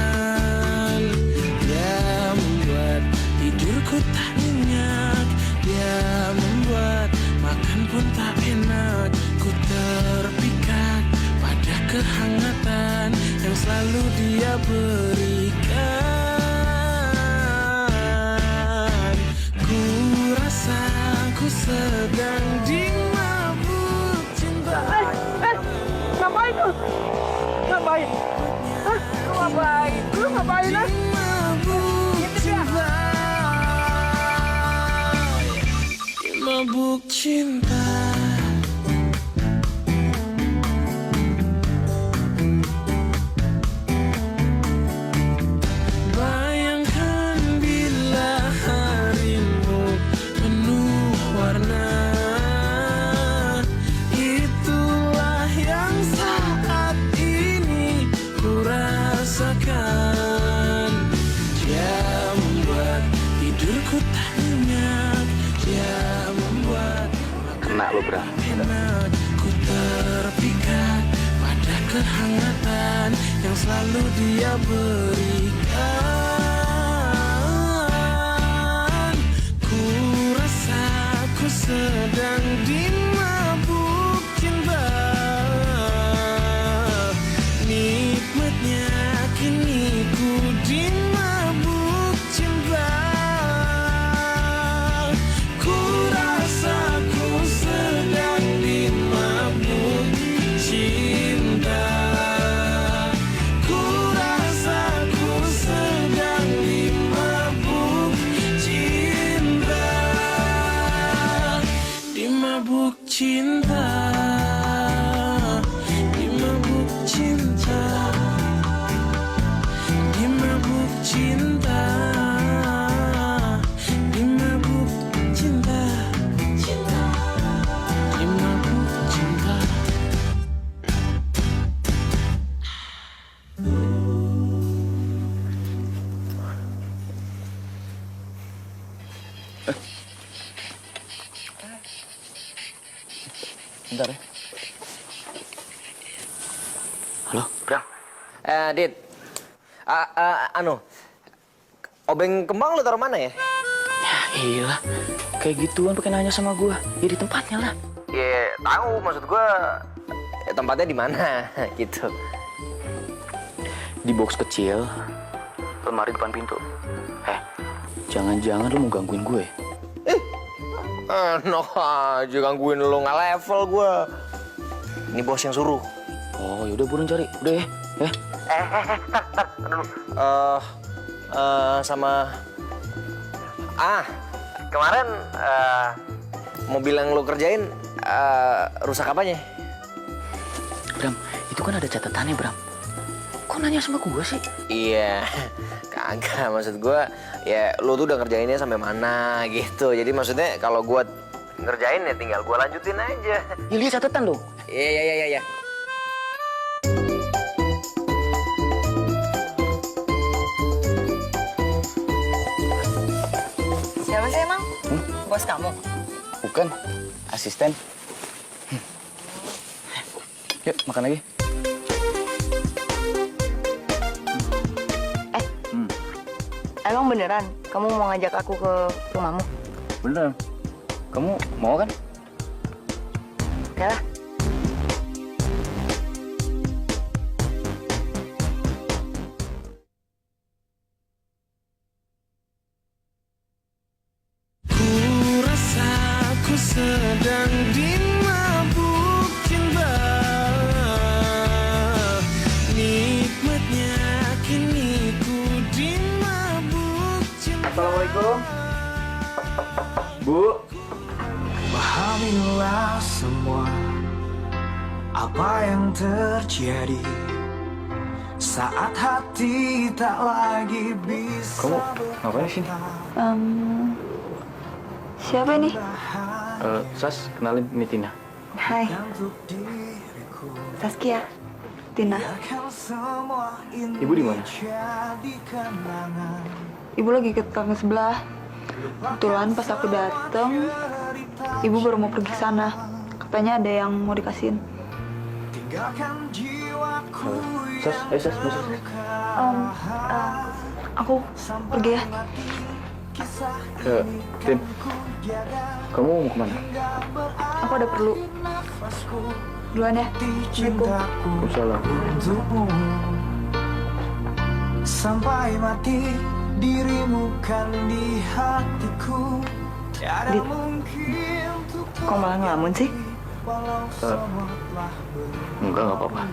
Dia membuat tidurku tak nyenyak. Dia membuat makan pun tak enak. Ku terpikat pada kehangatan yang selalu dia berikan. Ku rasa ku sedang dimabuk cinta. Ngapain tuh? Ngapain? Hah? Lu ngapain? Lu ngapain lah? Dimabuk cinta. Dimabuk cinta. Bayangkan bila harimu penuh warna. Itulah yang saat ini ku rasakan. Dia membuat tidurku tak nyenyak. Dia membuat Kena lo, Bram. enak. Ku terpikat pada kehangatan yang selalu dia berikan. Ku rasa ku sedang dimabuk cinta. Bentar ya. Halo? Bram. Dit. Obeng kembang lu taruh mana ya? Ya iyalah, kayak gituan pakai nanya sama gua. Ya di tempatnya lah. Ya tahu, maksud gua tempatnya di mana gitu. Di box kecil, lemari depan pintu. Jangan-jangan lu mau gangguin gue? Enak aja gangguin lu, nggak level gua. Ini bos yang suruh. Oh yaudah buruan cari, udah ya. Sama kemarin mobil yang lu kerjain rusak apanya? Bram, itu kan ada catatannya Bram. Kok nanya sama gue sih? Iya, kagak, maksud gue ya lu tuh udah ngerjainnya sampai mana gitu. Jadi maksudnya kalau gue ngerjain ya tinggal gue lanjutin aja. Ya lihat catatan dong. Iya. Siapa sih emang? Bos kamu? Bukan, asisten. Yuk, makan lagi. Emang beneran kamu mau ngajak aku ke rumahmu? Bener. Kamu mau kan? Oke lah. Ku rasa ku sedang dimabukin nikmatnya kini ku dimabukin. Assalamualaikum. Bu. Pahamilah semua apa yang terjadi saat hati tak lagi bisa. Kamu ngapain di sini? Siapa ini? Sas, kenalin ini Tina. Hai, Saskia, Tina. Ibu di mana? Ibu lagi ke tetangga sebelah. Kebetulan pas aku dateng, ibu baru mau pergi sana. Katanya ada yang mau dikasihin. Sas, ayo Sas, masuk. Aku pergi ya. Tin, kamu mau kemana? Aku ada perlu. Duluan ya. Assalamualaikum. Salam. Untukmu sampai mati dirimu kan di hatiku. Tiada mungkin untuk Kok malah ngelamun sih? walau semua telah Enggak apa-apa.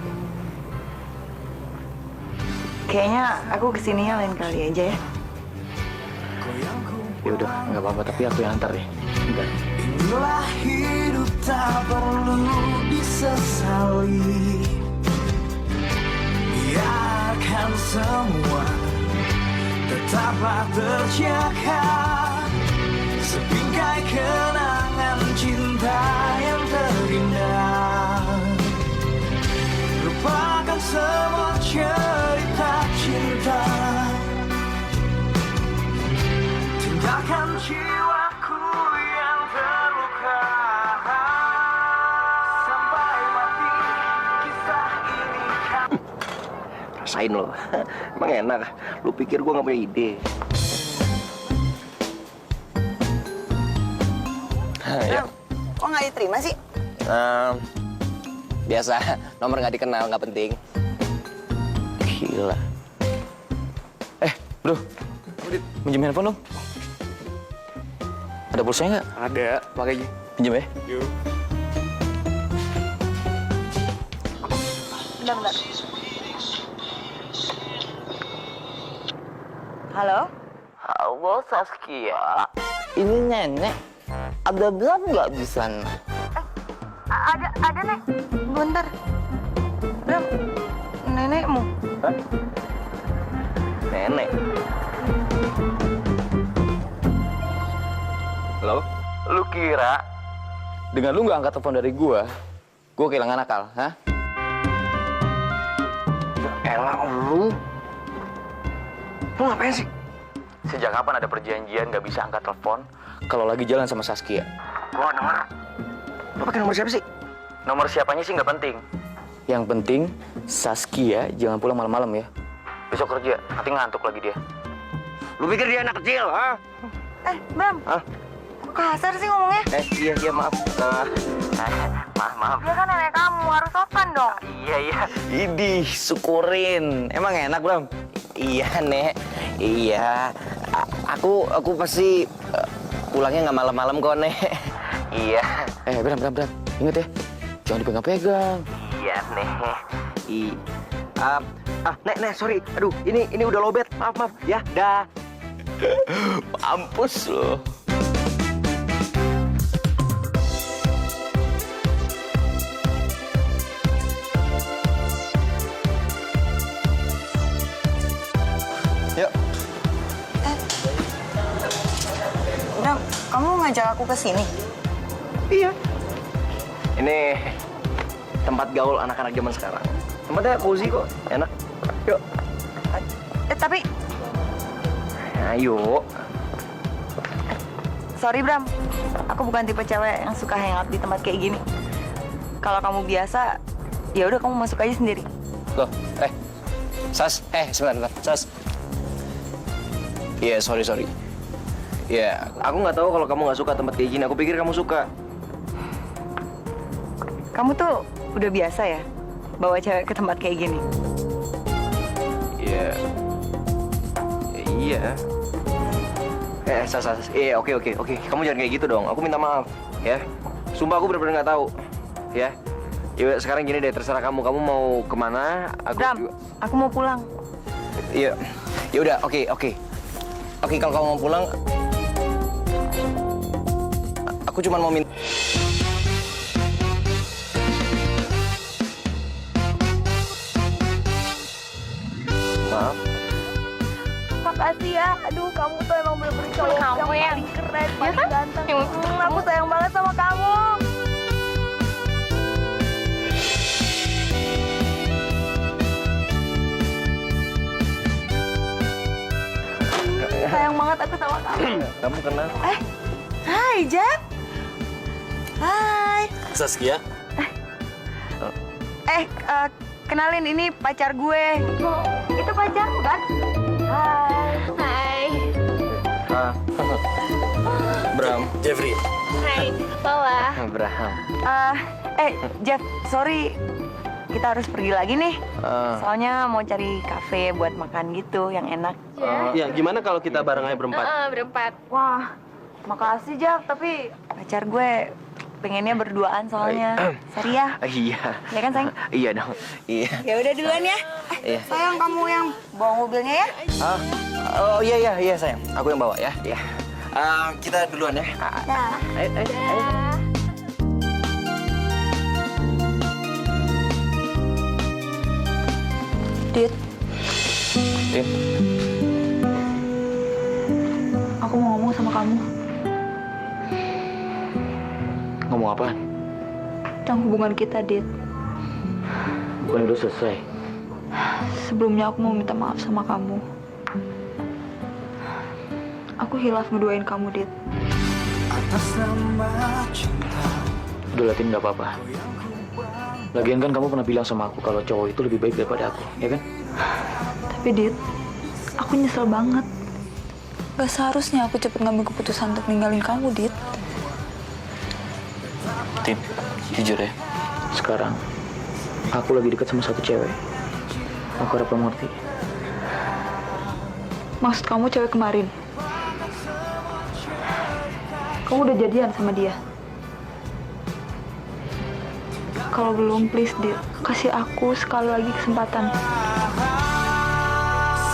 Kayaknya aku kesininya lain kali aja ya. Ya udah, nggak apa-apa. Tapi aku yang antar deh. Bentar. Inilah hidup tak perlu disesali. Biarkan semua tetaplah terjaga. Sebingkai kenangan cinta yang terindah. Lupakan semua cerita cinta. Tinggalkan jiwaku yang terluka. Sampai mati kisah ini kan. Rasain lo. Emang enak. Lu pikir gua nggak punya ide? Ya. Kok nggak diterima sih? Biasa, nomor nggak dikenal, nggak penting. Gila. Bro. Minjem handphone dong. Ada pulsa nggak? Ada, pakai aja. Pinjem ya. Yuk. Bentar. Halo? Halo Saskia. Ini nenek. Ada Bram nggak di sana? Ada Nek. Bentar. Bram, nenekmu. Nenek. Halo? Lu kira dengan lu nggak angkat telepon dari gua kehilangan akal, hah? Ya elah lu. Lu ngapain sih? Sejak kapan ada perjanjian nggak bisa angkat telepon kalau lagi jalan sama Saskia? Gua denger. Lu pakai nomor siapa sih? Nomor siapanya sih nggak penting. Yang penting Saskia jangan pulang malam-malam ya. Besok kerja, nanti ngantuk lagi dia. Lu pikir dia anak kecil, ha? Bram. Hah? Kok kasar sih ngomongnya? Iya, maaf. Maaf. Dia kan nenek kamu, harus sopan dong. Iya. Idih, syukurin. Emang enak, Bram? Iya, Nek. Iya. Aku pasti pulangnya nggak malam-malam kok, Nek. Iya. Bram. Ingat ya, jangan dipegang-pegang. Iya, Nek. Nek, sorry. Aduh, ini udah lobet. Maaf. Ya, dah. Mampus loh. Yuk. Bram, kamu ngajak aku ke sini? Iya. Ini tempat gaul anak-anak zaman sekarang. Tempatnya cozy kok, enak. Yuk. Tapi Ayo. sorry Bram, aku bukan tipe cewek yang suka hangout di tempat kayak gini. Kalau kamu biasa, ya udah kamu masuk aja sendiri. Loh, Sas, sebentar, Sas. Iya, sorry. Iya, aku nggak tahu kalau kamu nggak suka tempat kayak gini. Aku pikir kamu suka. Kamu tuh udah biasa ya bawa cewek ke tempat kayak gini? Iya. Iya. Sas. Iya, oke. Kamu jangan kayak gitu dong. Aku minta maaf, ya. Sumpah aku benar-benar nggak tahu, ya. Ya sekarang gini deh, terserah kamu. Kamu mau kemana? Bram, aku mau pulang. Iya. Ya udah, oke. Oke, kalau kamu mau pulang, aku cuma mau minta. Maaf. Makasih ya. Aduh, kamu tuh emang bener-bener cowok yang paling keren, paling ganteng. Aku sayang banget sama kamu. Sayang banget aku sama kamu. Kamu kenapa? Hai, Jack. Hai. Saskia, Kenalin, ini pacar gue. Itu pacarmu kan? Hai. Bram. Jeffrey. Hai, Lola. Bram. Jeff, sorry. Kita harus pergi lagi nih. Soalnya mau cari kafe buat makan gitu yang enak. Ya, gimana kalau kita bareng aja berempat? Berempat. Wah, makasih Jeff. Tapi pacar gue pengennya berduaan soalnya. Sorry ya. Iya. Ya kan, sayang? Iya dong. Iya. Ya udah duluan ya. Iya. Sayang, kamu yang bawa mobilnya ya. Oh iya sayang. Aku yang bawa ya. Iya. Kita duluan ya. Dah. Ayo. Dit, Din. aku mau ngomong sama kamu. Ngomong apa? Tentang hubungan kita, Dit. Bukan udah selesai. Sebelumnya aku mau minta maaf sama kamu. Aku hilaf ngeduain kamu, Dit. atas nama cinta. Udah Latin, nggak apa-apa. Lagian kan kamu pernah bilang sama aku kalau cowok itu lebih baik daripada aku, ya kan? Tapi Dit, aku nyesel banget. Gak seharusnya aku cepet ngambil keputusan untuk ninggalin kamu, Dit. Tin, jujur ya. Sekarang, aku lagi dekat sama satu cewek. Aku harap kamu ngerti. Maksud kamu cewek kemarin? Kamu udah jadian sama dia? Kalau belum, please, Dit. Kasih aku sekali lagi kesempatan.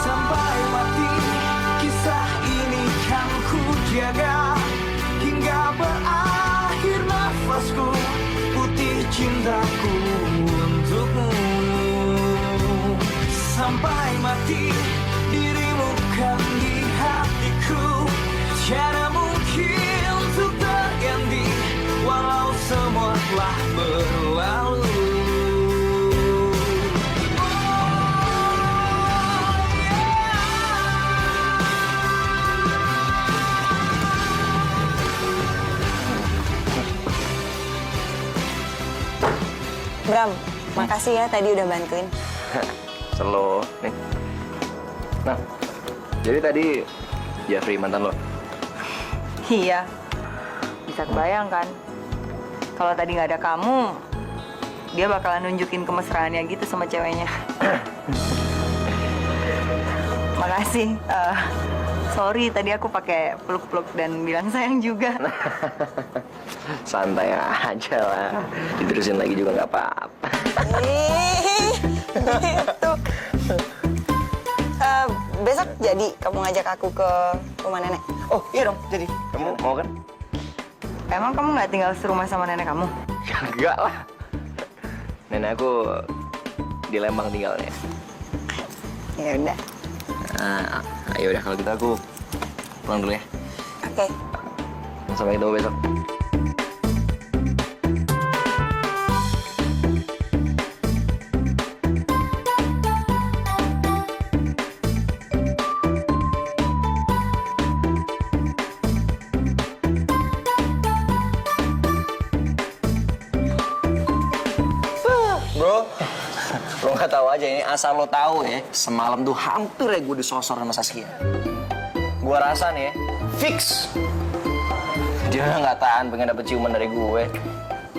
Sampai mati kisah ini kan ku jaga hingga berakhir nafasku, putih cintaku untukmu. Sampai mati dirimu kan di hatiku, tiada mungkin untuk terganti walau semua telah berlalu. Makasih ya tadi udah bantuin. Selo, nih. Nah, jadi tadi Jeffrey mantan lo? Iya. Bisa kebayang kan? Kalau tadi nggak ada kamu, dia bakalan nunjukin kemesraannya gitu sama ceweknya. Makasih. Sorry tadi aku pakai peluk-peluk dan bilang sayang juga. Santai aja lah. Diterusin lagi juga nggak apa-apa. Itu. Besok jadi kamu ngajak aku ke rumah nenek. Oh iya dong, jadi. Kamu mau kan? Emang kamu nggak tinggal serumah sama nenek kamu? Ya enggak lah. Nenek aku di Lembang tinggalnya. Ya udah. Nah, ayo udah kalau gitu aku pulang dulu ya. Oke. Sampai ketemu besok. Bro, lo nggak tahu aja ini, asal lo tahu ya, semalam tuh hampir ya gue disosor sama Saskia. Gue rasa nih ya, fix dia nggak tahan pengen dapet ciuman dari gue.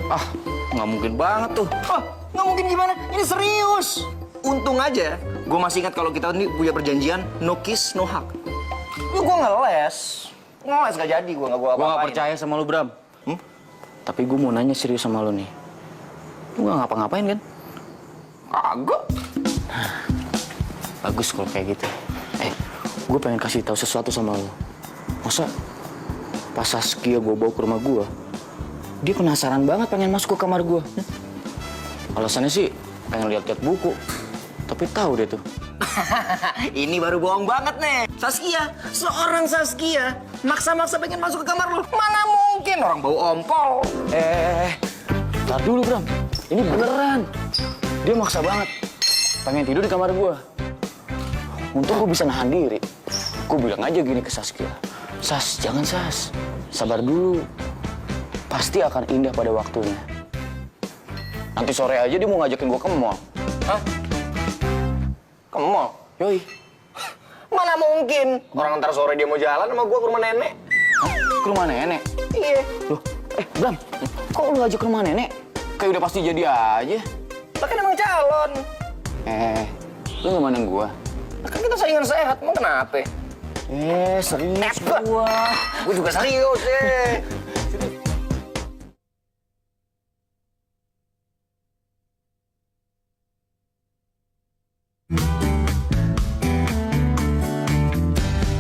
Ah, nggak mungkin banget tuh. Ah, nggak mungkin gimana? Ini serius. Untung aja, gue masih ingat kalau kita ini punya perjanjian no kiss, no hug. Lu gue ngeles gak jadi gue nggak Gue apa-apain. nggak percaya sama lu, Bram. Tapi gue mau nanya serius sama lu nih. Lu nggak ngapa-ngapain kan? Kagak. Bagus kalau kayak gitu. Gue pengen kasih tahu sesuatu sama lu. Masa pas Saskia gue bawa ke rumah gue, dia penasaran banget pengen masuk ke kamar gue. Alasannya sih pengen lihat-lihat buku. Tapi tahu deh tuh. Ini baru bohong banget nih. Saskia, seorang Saskia maksa-maksa pengen masuk ke kamar lu. Mana mungkin orang bau ompol. Tar dulu, Bram. Ini beneran. Dia maksa banget. Pengen tidur di kamar gue. Untung gue bisa nahan diri. Gue bilang aja gini ke Saskia. Sas, jangan Sas. Sabar dulu. Pasti akan indah pada waktunya. Nanti sore aja dia mau ngajakin gue ke mall. Hah? Ke mall? Yoi. Mana mungkin. Orang ntar sore dia mau jalan sama gua ke rumah nenek. Hah? Ke rumah nenek? Iya. Loh, Bram, kok lu ngajak ke rumah nenek? Kayak udah pasti jadi aja. Lah kan emang calon. Lu nggak mandang gua? Lah kan kita saingan sehat, mau kenapa? Serius Gua juga serius ya.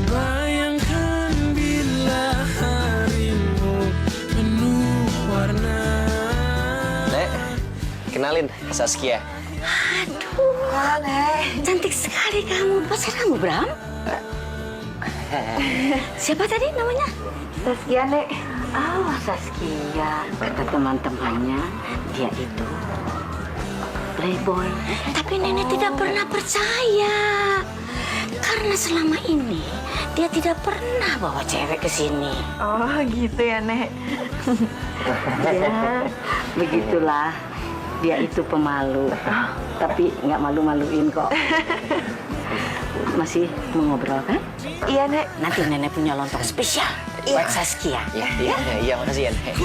Bayangkan bila harimu penuh warna. Nek, kenalin Saskia. Cantik sekali kamu. Pacar kamu, Bram? Siapa tadi namanya? Saskia, Nek. Oh, Saskia. Kata teman-temannya, dia itu playboy. Tapi nenek tidak pernah percaya. Karena selama ini dia tidak pernah bawa cewek ke sini. Oh gitu ya, Nek. Ya, begitulah. Dia itu pemalu. Tapi nggak malu-maluin kok. Masih mau ngobrol kan? Iya, Nek. Nanti nenek punya lontong spesial buat Saskia. Iya, makasih ya, Nek.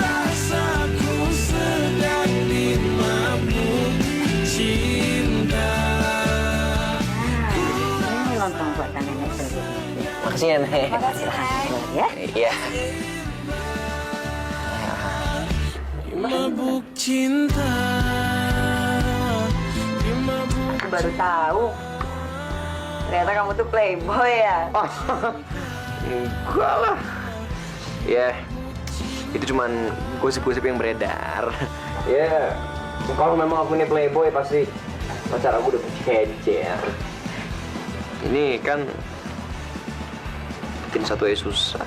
Rasaku sedang dimabuk cinta. Ini lontong buatan nenek sendiri. Makasih ya, Nek. Ya. Iya. Mabuk cinta. Dimabuk. Aku baru tahu. Ternyata kamu tuh playboy ya. Enggak lah. Ya, itu cuman gosip-gosip yang beredar. Ya, kalau memang aku ini playboy pasti pacar aku udah kececer. Ini kan bikin satu susah.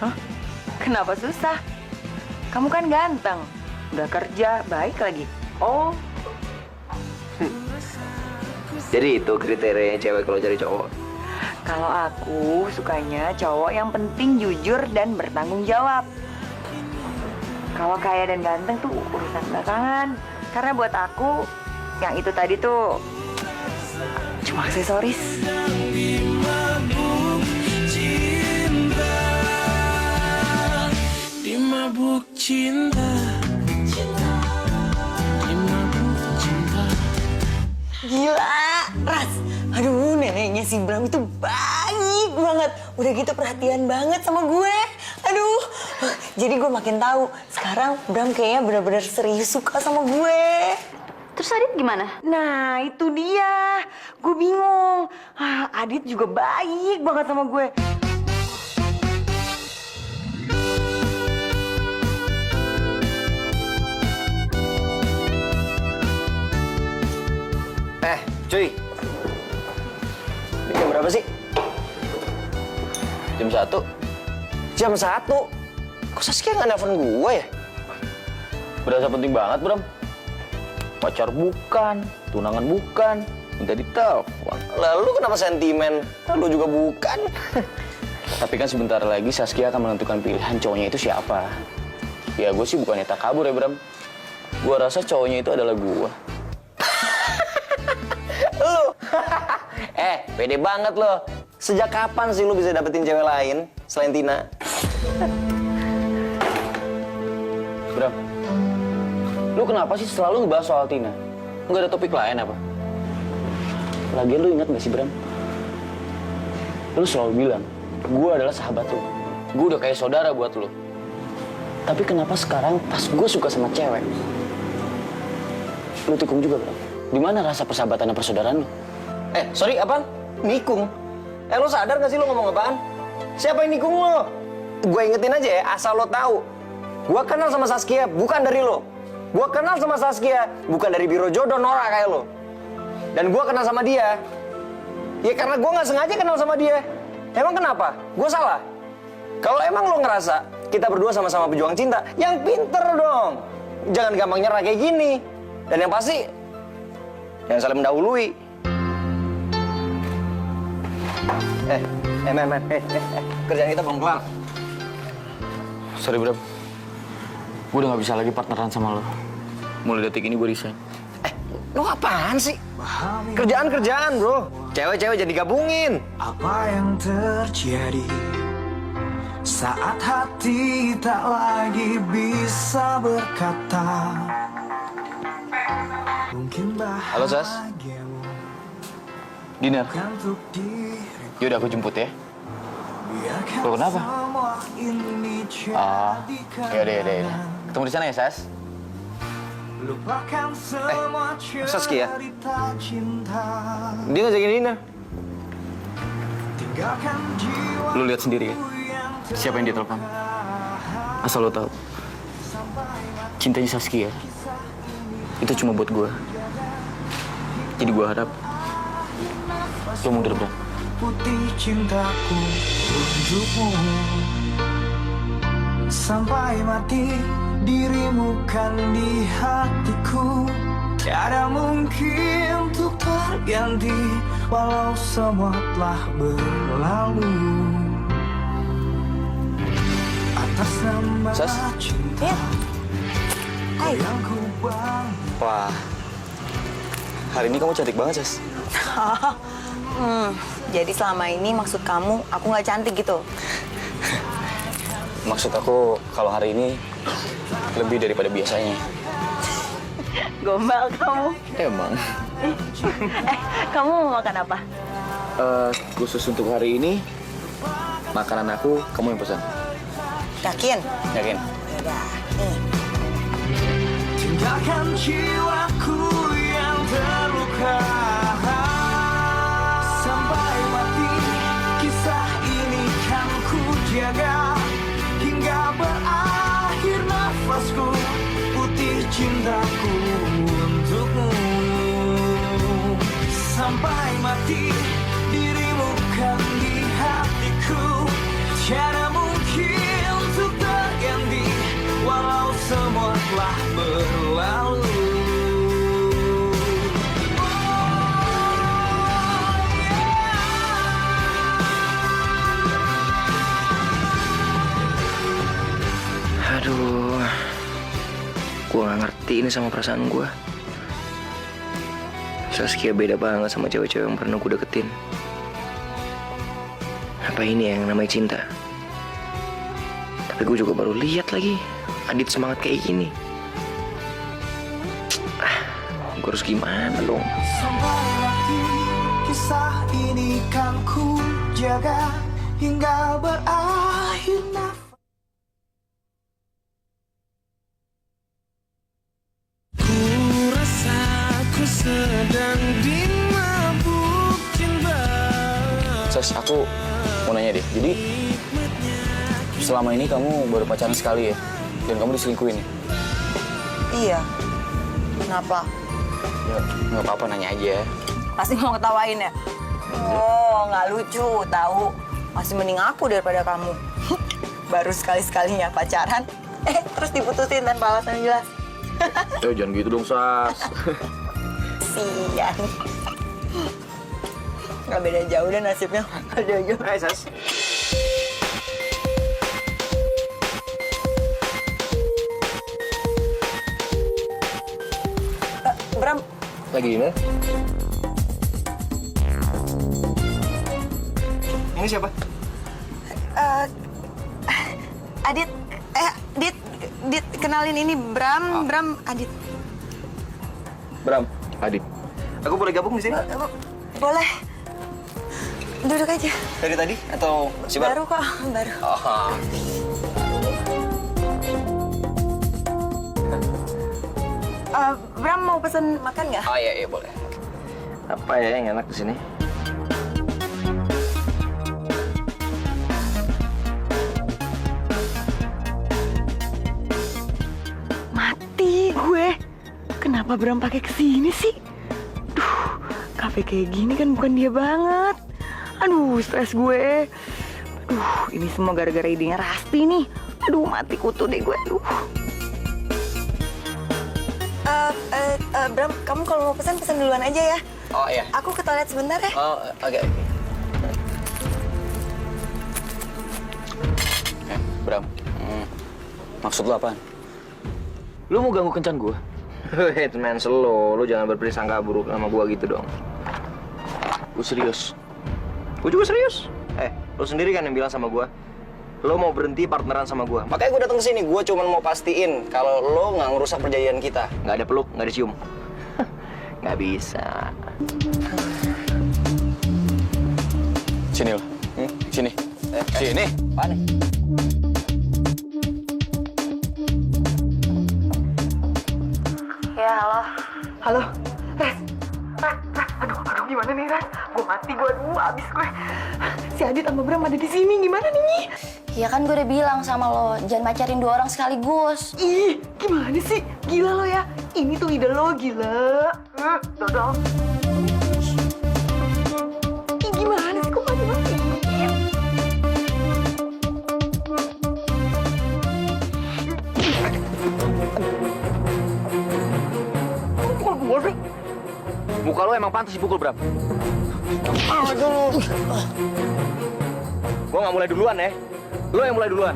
Hah? Kenapa susah? Kamu kan ganteng. Udah kerja, baik lagi. Oh, Jadi itu kriteria cewek kalau cari cowok. kalau aku sukanya cowok yang penting jujur dan bertanggung jawab. Kalau kaya dan ganteng tuh urusan belakangan. Karena buat aku yang itu tadi tuh cuma aksesoris. Dimabuk cinta, dimabuk cinta. Gila, Ras. Aduh, neneknya si Bram itu baik banget. Udah gitu perhatian banget sama gue. Aduh, jadi gue makin tahu. Sekarang Bram kayaknya benar-benar serius suka sama gue. Terus Adit gimana? Nah, itu dia. Gue bingung. Adit juga baik banget sama gue. Cuy. Ini jam berapa sih? Jam 1. Jam 1? Kok Saskia nggak nelfon gue ya? Berasa penting banget, Bram. Pacar bukan, tunangan bukan, minta ditelepon. Lalu kenapa sentimen? Lalu juga bukan. Tapi kan sebentar lagi Saskia akan menentukan pilihan cowoknya itu siapa. Ya gue sih bukannya tak kabur ya, Bram. Gue rasa cowoknya itu adalah gue. Lu? Pede banget lo. Sejak kapan sih lu bisa dapetin cewek lain selain Tina? Bram, lu kenapa sih selalu ngebahas soal Tina? Nggak ada topik lain apa? Lagian lu ingat nggak sih, Bram? Lu selalu bilang, gue adalah sahabat lu. Gue udah kayak saudara buat lu. Tapi kenapa sekarang pas gue suka sama cewek, lu tikung juga, Bram? Di mana rasa persahabatan dan persaudaraan lu? Sorry, apaan? Nikung? Lo sadar gak sih lo ngomong apaan? Siapa yang nikung lo? Gue ingetin aja ya, asal lo tahu. Gue kenal sama Saskia, bukan dari lo. Gue kenal sama Saskia, bukan dari biro jodoh Nora kayak lo. Dan gue kenal sama dia, ya karena gue nggak sengaja kenal sama dia. Emang kenapa? Gue salah? Kalau emang lo ngerasa kita berdua sama-sama pejuang cinta, yang pinter dong. Jangan gampang nyerah kayak gini. Dan yang pasti, jangan saling mendahului. Kerjaan kita belum kelar. Sorry, Bram. Gue udah gak bisa lagi partneran sama lo. Mulai detik ini gue resign. Lo apaan sih? Kerjaan, bro. Cewek-cewek jadi gabungin. Apa yang terjadi saat hati tak lagi bisa berkata? Mungkin Halo, Sas. bahagiamu Dinner. bukan untuk diriku. Yaudah, aku jemput ya. Biarkan Lo kenapa? semua ini jadi Yaudah. kenangan. Ketemu di sana ya, Sas? Lupakan semua Saskia. cerita cinta. Dia ngajakin dinner. Tinggalkan jiwa Lu lihat sendiri ya. Siapa yang dia telepon? Asal lo tahu, cintanya Saskia itu cuma buat gue. Jadi gue harap lo mundur, Bram. putih cintaku untukmu. Sampai mati dirimu kan di hatiku. Tiada mungkin untuk terganti walau semua telah berlalu. Atas nama Sas? cinta Hai. yang ku bangun. Wah, hari ini kamu cantik banget, Sas. Jadi selama ini maksud kamu aku nggak cantik gitu? Maksud aku kalau hari ini lebih daripada biasanya. Gombal kamu. Emang. Kamu mau makan apa? Khusus untuk hari ini, makanan aku kamu yang pesan. Yakin? Yakin? Tinggalkan jiwaku yang terluka. Sampai mati kisah ini kan ku jaga. Hingga berakhir nafasku, putih cintaku untukmu. Sampai mati dirimu kan di hatiku. Tiada mungkin untuk terganti walau semua telah berlalu. Aduh, gue gak ngerti ngerti ini sama perasaan gue. Saskia beda banget sama cewek-cewek yang pernah gue deketin. Apa ini yang namanya cinta? Tapi gue juga baru lihat lagi Adit semangat kayak gini. Gue harus gimana dong? Sampai mati kisah ini kan ku jaga hingga berakhir nafas. Ku rasa ku sedang dimabuk cinta. Sas, aku mau nanya deh. Jadi selama ini kamu baru pacaran sekali ya? Dan kamu diselingkuhin ya? Iya. Kenapa? Ya, nggak apa-apa, nanya aja. Pasti mau ketawain ya? Oh, nggak lucu, tahu. Masih mending aku daripada kamu. Baru sekali-sekalinya pacaran, terus diputusin tanpa alasan jelas. Jangan gitu dong, Sas. Sian. Nggak beda jauh deh nasibnya. Aduh. Hai, Sas. Bram, Lagi di mana? Ini siapa? Adit, Dit, kenalin ini Bram, Adit. Bram, Adit. Aku boleh gabung di sini? Boleh. Duduk aja. Dari tadi atau masih baru? Baru kok, baru. Oh. Bram mau pesen makan nggak? Oh iya boleh. Apa ya yang enak di sini? Mati gue. Kenapa Bram pakai kesini sih? Duh, kafe kayak gini kan bukan dia banget. Aduh, stres gue. Aduh, ini semua gara-gara idenya Rasti nih. Aduh, mati kutu deh gue. Aduh. Bram, kamu kalau mau pesen duluan aja ya. Oh iya. Aku ke toilet sebentar ya. Oh, oke. Bram, maksud lu apaan? Lu mau ganggu kencan gua? Itu men, slow. Lu jangan berprasangka buruk sama gua gitu dong. Gua serius. Gua juga serius. Lu sendiri kan yang bilang sama gua, lo mau berhenti partneran sama gua. Makanya gua datang ke sini. Gua cuma mau pastiin kalau lo nggak ngerusak perjanjian kita. Nggak ada peluk, nggak ada cium. Nggak bisa. Sini lo. Sini. Sini. Apaan nih? Ya, halo. Halo. Res. Aduh, gimana nih, Res? Gue mati, abis gue. Si Adit sama Bram ada di sini, gimana nih? Ya kan gue udah bilang sama lo, jangan pacarin 2 orang sekaligus. Ih, gimana sih? Gila lo ya. Ini tuh ide lo, gila. Dodol. Ih, gimana sih? Kok mati-mati? Pukul sih. Muka lo emang pantas dipukul, Bram. Aduh. Gua nggak mulai duluan ya. Lo yang mulai duluan.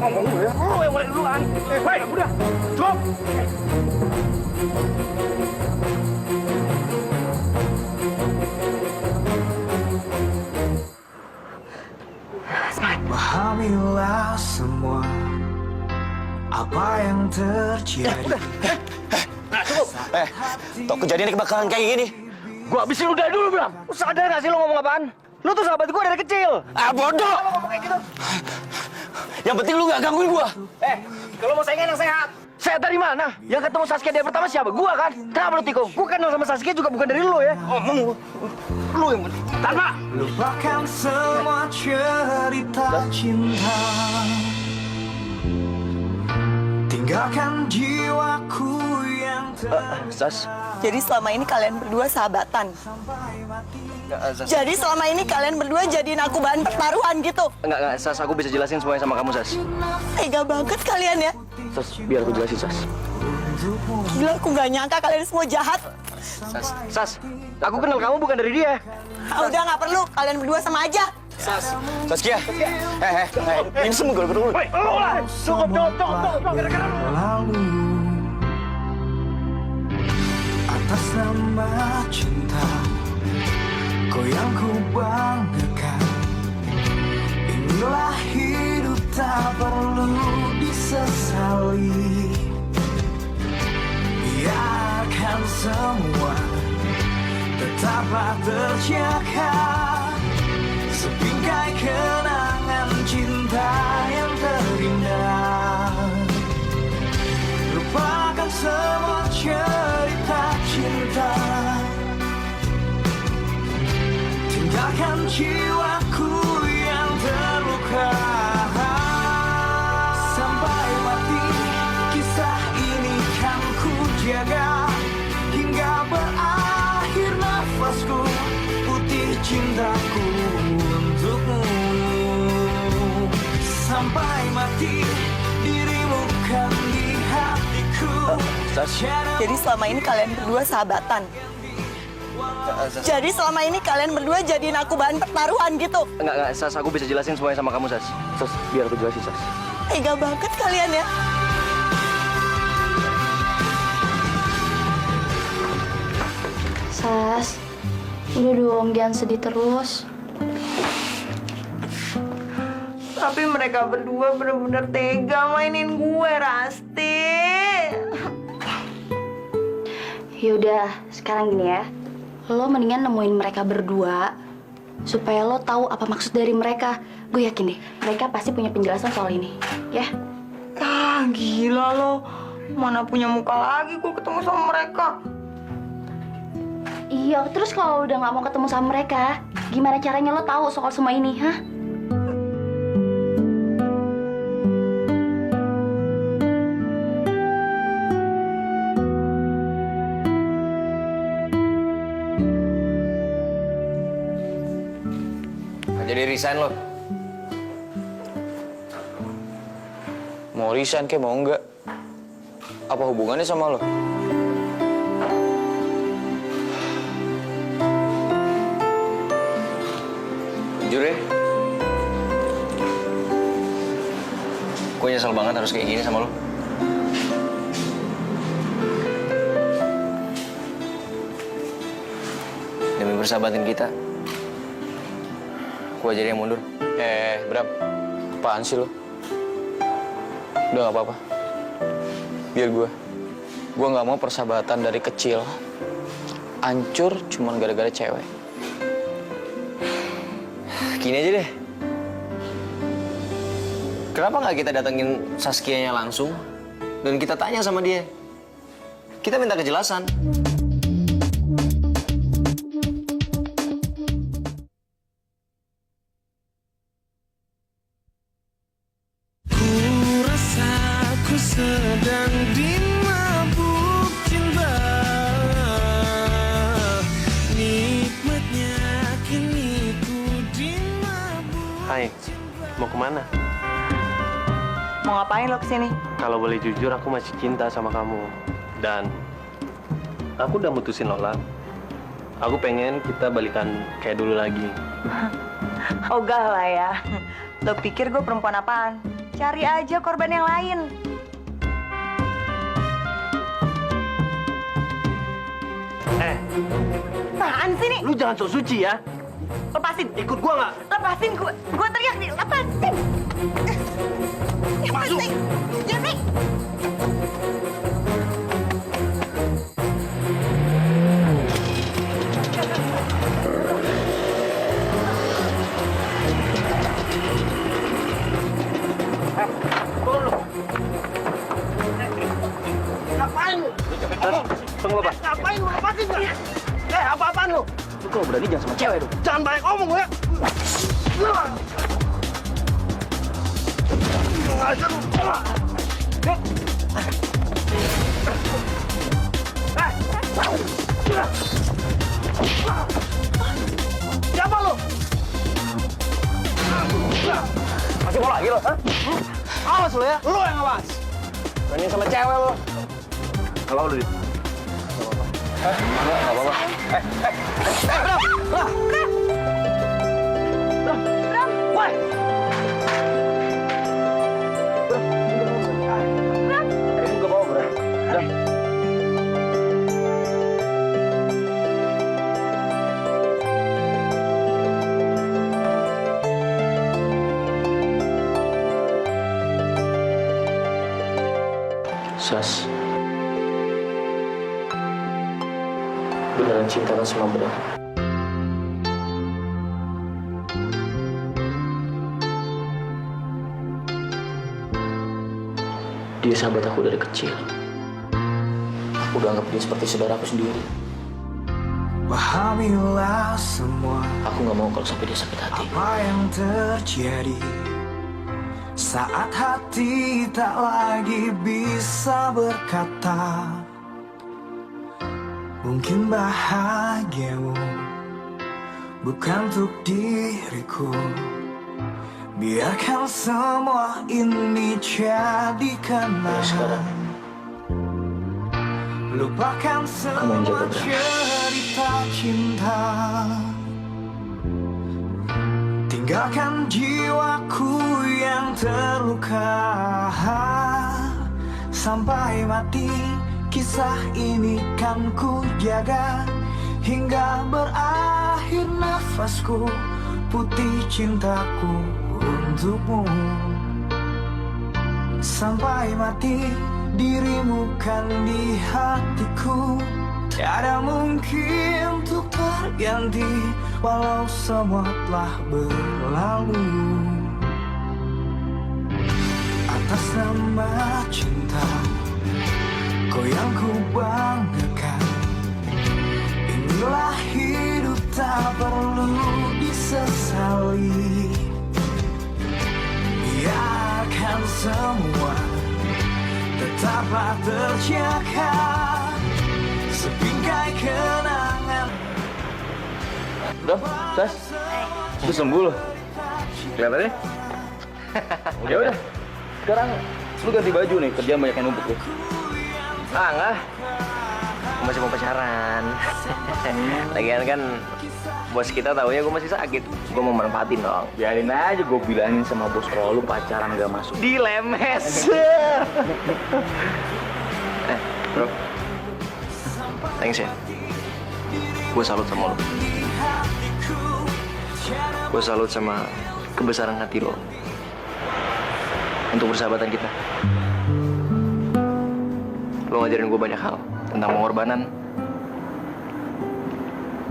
Lo yang mulai duluan. Hei, udah. Cukup. Pahamilah semua apa yang terjadi. Tau kejadiannya kebakaran kayak gini. Gua habisin lu dari dulu, Bram. Lu sadar gak sih lu ngomong apaan? Lu tuh sahabat gua dari kecil. Bodoh. Kenapa ngomong kayak gitu? Yang penting lu gak gangguin gua. Kalau mau saingan yang sehat. Sehat dari mana? Yang ketemu Saskia dari pertama siapa? Gua kan? Kenapa lu tikung? Gua kenal sama Saskia juga bukan dari lu ya. Ngomong lu. Lu yang bener. Tanpa. Lupakan semua cerita cinta. Tinggalkan jiwaku yang Sas. Jadi selama ini kalian berdua sahabatan. Jadi selama ini kalian berdua jadiin aku bahan pertaruhan gitu. Enggak, Sas. Aku bisa jelasin semuanya sama kamu, Sas. Tega banget kalian ya. Sas, biar aku jelasin, Sas. Gila, aku nggak nyangka kalian semua jahat. Sas, aku kenal kamu bukan dari dia. Udah nggak perlu, kalian berdua sama aja. Saskia. Ini semua gara-gara lu. Lalu atas nama cinta kau yang ku banggakan. Inilah hidup tak perlu disesali. Biarkan semua tetaplah terjaga. Sebingkai kenangan cinta yang terindah. Lupakan semua cerita cinta. Tinggalkan jiwaku yang terluka. Sampai mati kisah ini kan ku jaga. Hingga berakhir nafasku, putih cintaku untukmu. Sampai mati dirimu kan di hatiku. Jadi selama ini kalian berdua sahabatan. Jadi selama ini kalian berdua jadiin aku bahan pertaruhan gitu. Enggak, Sas, aku bisa jelasin semuanya sama kamu, Sas. Sas, biar aku jelasin, Sas. Tega banget kalian ya. Sas, udah dong, jangan sedih terus. Tapi mereka berdua bener-bener tega mainin gue, Rasti. Yaudah, sekarang gini ya. Lo mendingan nemuin mereka berdua supaya lo tahu apa maksud dari mereka. Gue yakin deh, mereka pasti punya penjelasan soal ini, ya. Ah, gila lo. Mana punya muka lagi gue ketemu sama mereka. Iya, terus kalau udah nggak mau ketemu sama mereka, gimana caranya lo tahu soal semua ini, hah? Jadi resign lo. Mau resign kayak mau enggak? Apa hubungannya sama lo? Jujur ya, gue nyesel banget harus kayak gini sama lo. Demi persahabatan kita, gue jadi yang mundur. Bram, apaan sih lo? Udah gak apa-apa. Biar gue gak mau persahabatan dari kecil hancur cuma gara-gara cewek. Gini aja deh. Kenapa nggak kita datengin Saskianya langsung dan kita tanya sama dia? Kita minta kejelasan. Ku sedang dimabukin nikmatnya kini ku dimabuk. Hai, mau kemana? Mau ngapain lo kesini? Kalau boleh jujur, aku masih cinta sama kamu. Dan aku udah mutusin Lola. Aku pengen kita balikan kayak dulu lagi. Ogah lah ya. Lo pikir gue perempuan apaan? Cari aja korban yang lain. Apaan sih nih? Lu jangan sok suci ya. Lepasin. Ikut gua nggak? Lepasin gue. Gue teriak nih. Lepasin. Masuk. Jadi. Ngapain lu? Tunggu, Pak. Ngapain lu? Lepasin gak? Apa-apaan lu? Lu kalau berani jangan sama cewek dong. Jangan banyak ngomong ya. Ngajar lu. Siapa lu? Masih mau lagi lo, hah? Awas lu ya. Lu yang awas. Berani sama cewek lo. Kalau lu di Nggak apa-apa. Woi! Ini gak mau, bro. Udah. Sas, beneran cinta kan sama Bram? Dia sahabat aku dari kecil. Aku udah anggap dia seperti saudaraku sendiri. Pahamilah semua Aku nggak mau kalau sampai dia sakit hati. apa yang terjadi saat hati tak lagi bisa berkata. Mungkin bahagiamu bukan untuk diriku. Biarkan semua ini jadi kenangan. Lupakan semua cerita cinta. Tinggalkan jiwaku yang terluka. Sampai mati kisah ini kan ku jaga. Hingga berakhir nafasku, putih cintaku untukmu. Sampai mati dirimu kan di hatiku. Tiada mungkin untuk terganti walau semua telah berlalu. Atas nama cinta kau yang ku banggakan. Inilah hidup tak perlu disesali. Biarkan semua tetaplah terjaga. Sebingkai kenangan. Udah, Sas. Lu sembuh loh. Kelihatannya. Ya udah. Sekarang lu ganti baju nih, kerjaan banyak yang numpuk lu. Ah, enggak. Gue masih mau pacaran. Lagian kan bos kita taunya gue masih sakit. Gue mau manfaatin dong. Biarin aja, gue bilangin sama bos kalau lu pacaran gak masuk. Dilemes. Bro. Thanks ya. Gue salut sama lo. Gue salut sama kebesaran hati lo untuk persahabatan kita. Lo ngajarin gue banyak hal tentang pengorbanan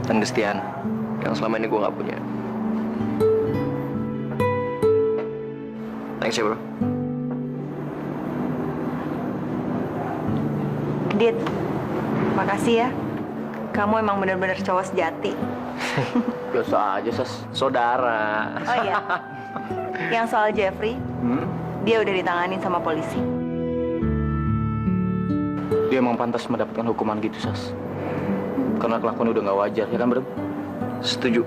dan kesetiaan yang selama ini gue gak punya. Thanks ya, bro. Dit, makasih ya. Kamu emang benar-benar cowok sejati. Biasa aja, Sas. Saudara. Oh iya. Yang soal Jeffrey, dia udah ditanganin sama polisi. Dia emang pantas mendapatkan hukuman gitu, Sas. Karena kelakuan udah gak wajar, ya kan, Bro? Setuju.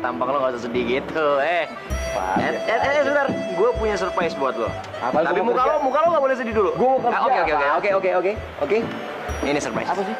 Tampang lo gak usah sedih gitu. Sebentar. Gue punya surprise buat lo. Apa? Tapi muka lo gak boleh sedih dulu. Gue mau kerja. Oke. Ini surprise. Apa sih?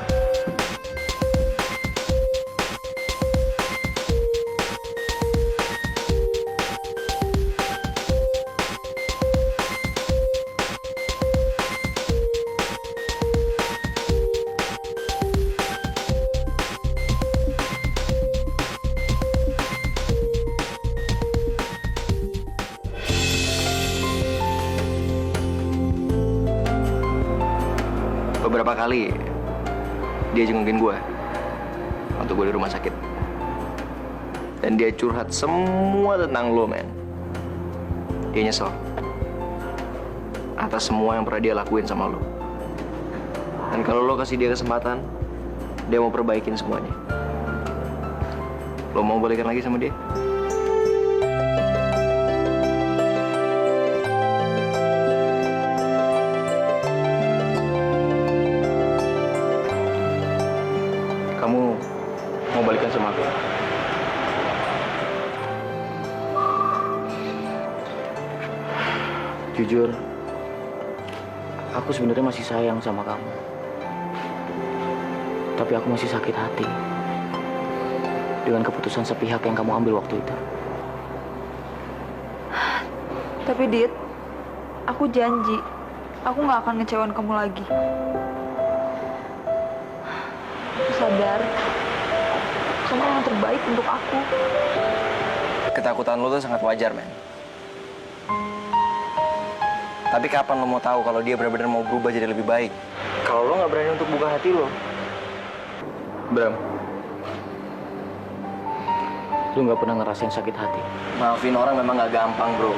Beberapa kali dia jengukin gue waktu gue di rumah sakit, dan dia curhat semua tentang lo, men. Dia nyesel atas semua yang pernah dia lakuin sama lo, dan kalau lo kasih dia kesempatan, dia mau perbaikin semuanya. Lo mau balikan lagi sama dia? Kamu mau balikan sama aku? Jujur, aku sebenarnya masih sayang sama kamu. Tapi aku masih sakit hati dengan keputusan sepihak yang kamu ambil waktu itu. Tapi Dit, aku janji, aku nggak akan ngecewain kamu lagi. Aku sadar, kamu yang terbaik untuk aku. Ketakutan lo tuh sangat wajar, men. Tapi kapan lo mau tahu kalau dia benar-benar mau berubah jadi lebih baik? Kalau lo nggak berani untuk buka hati lo. Bram, lo nggak pernah ngerasain sakit hati. Maafin orang memang nggak gampang, bro.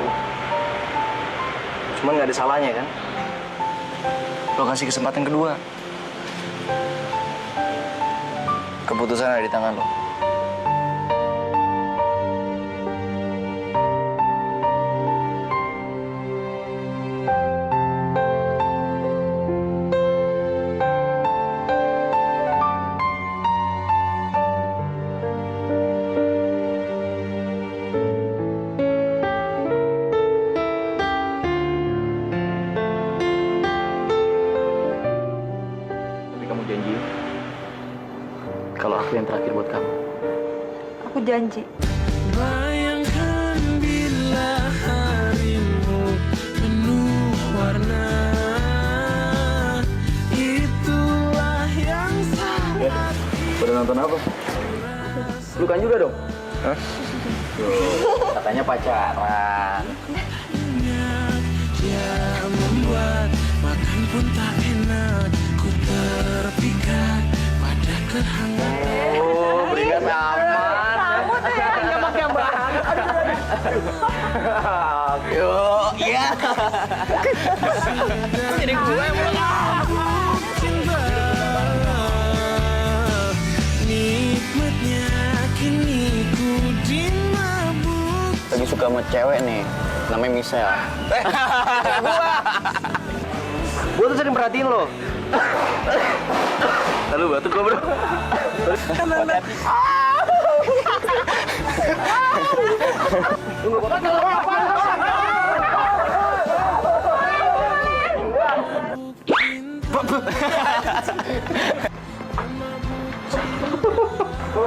Cuman nggak ada salahnya, kan? Lo kasih kesempatan kedua. Keputusan ada di tangan lo. Janji kalau aku yang terakhir buat kamu. Aku janji. Bayangkan bila harimu penuh warna, itulah yang sangat. Udah nonton apa? Lu kan juga dong? Hah? Katanya pacaran. Dia membuat makan pun tak enak. Ku terpikat pada kehangatan. Oh, berikan aman. Kamu tuh ya. Nyamak yang banget. Yuk, iya. Jadi gue yang mulai. Cinta nikmatnya kini ku dimabuk. Lagi suka sama cewek nih, namanya Michelle. Gue tuh sering perhatiin lo. Lalu batuk gue, bro.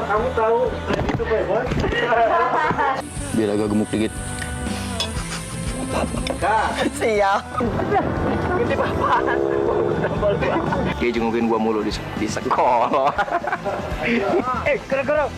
Kamu tahu itu Playboy? Biar agak gemuk dikit. Siap. Dia jengukin gua mulu di sekolah. Gerak-gerak.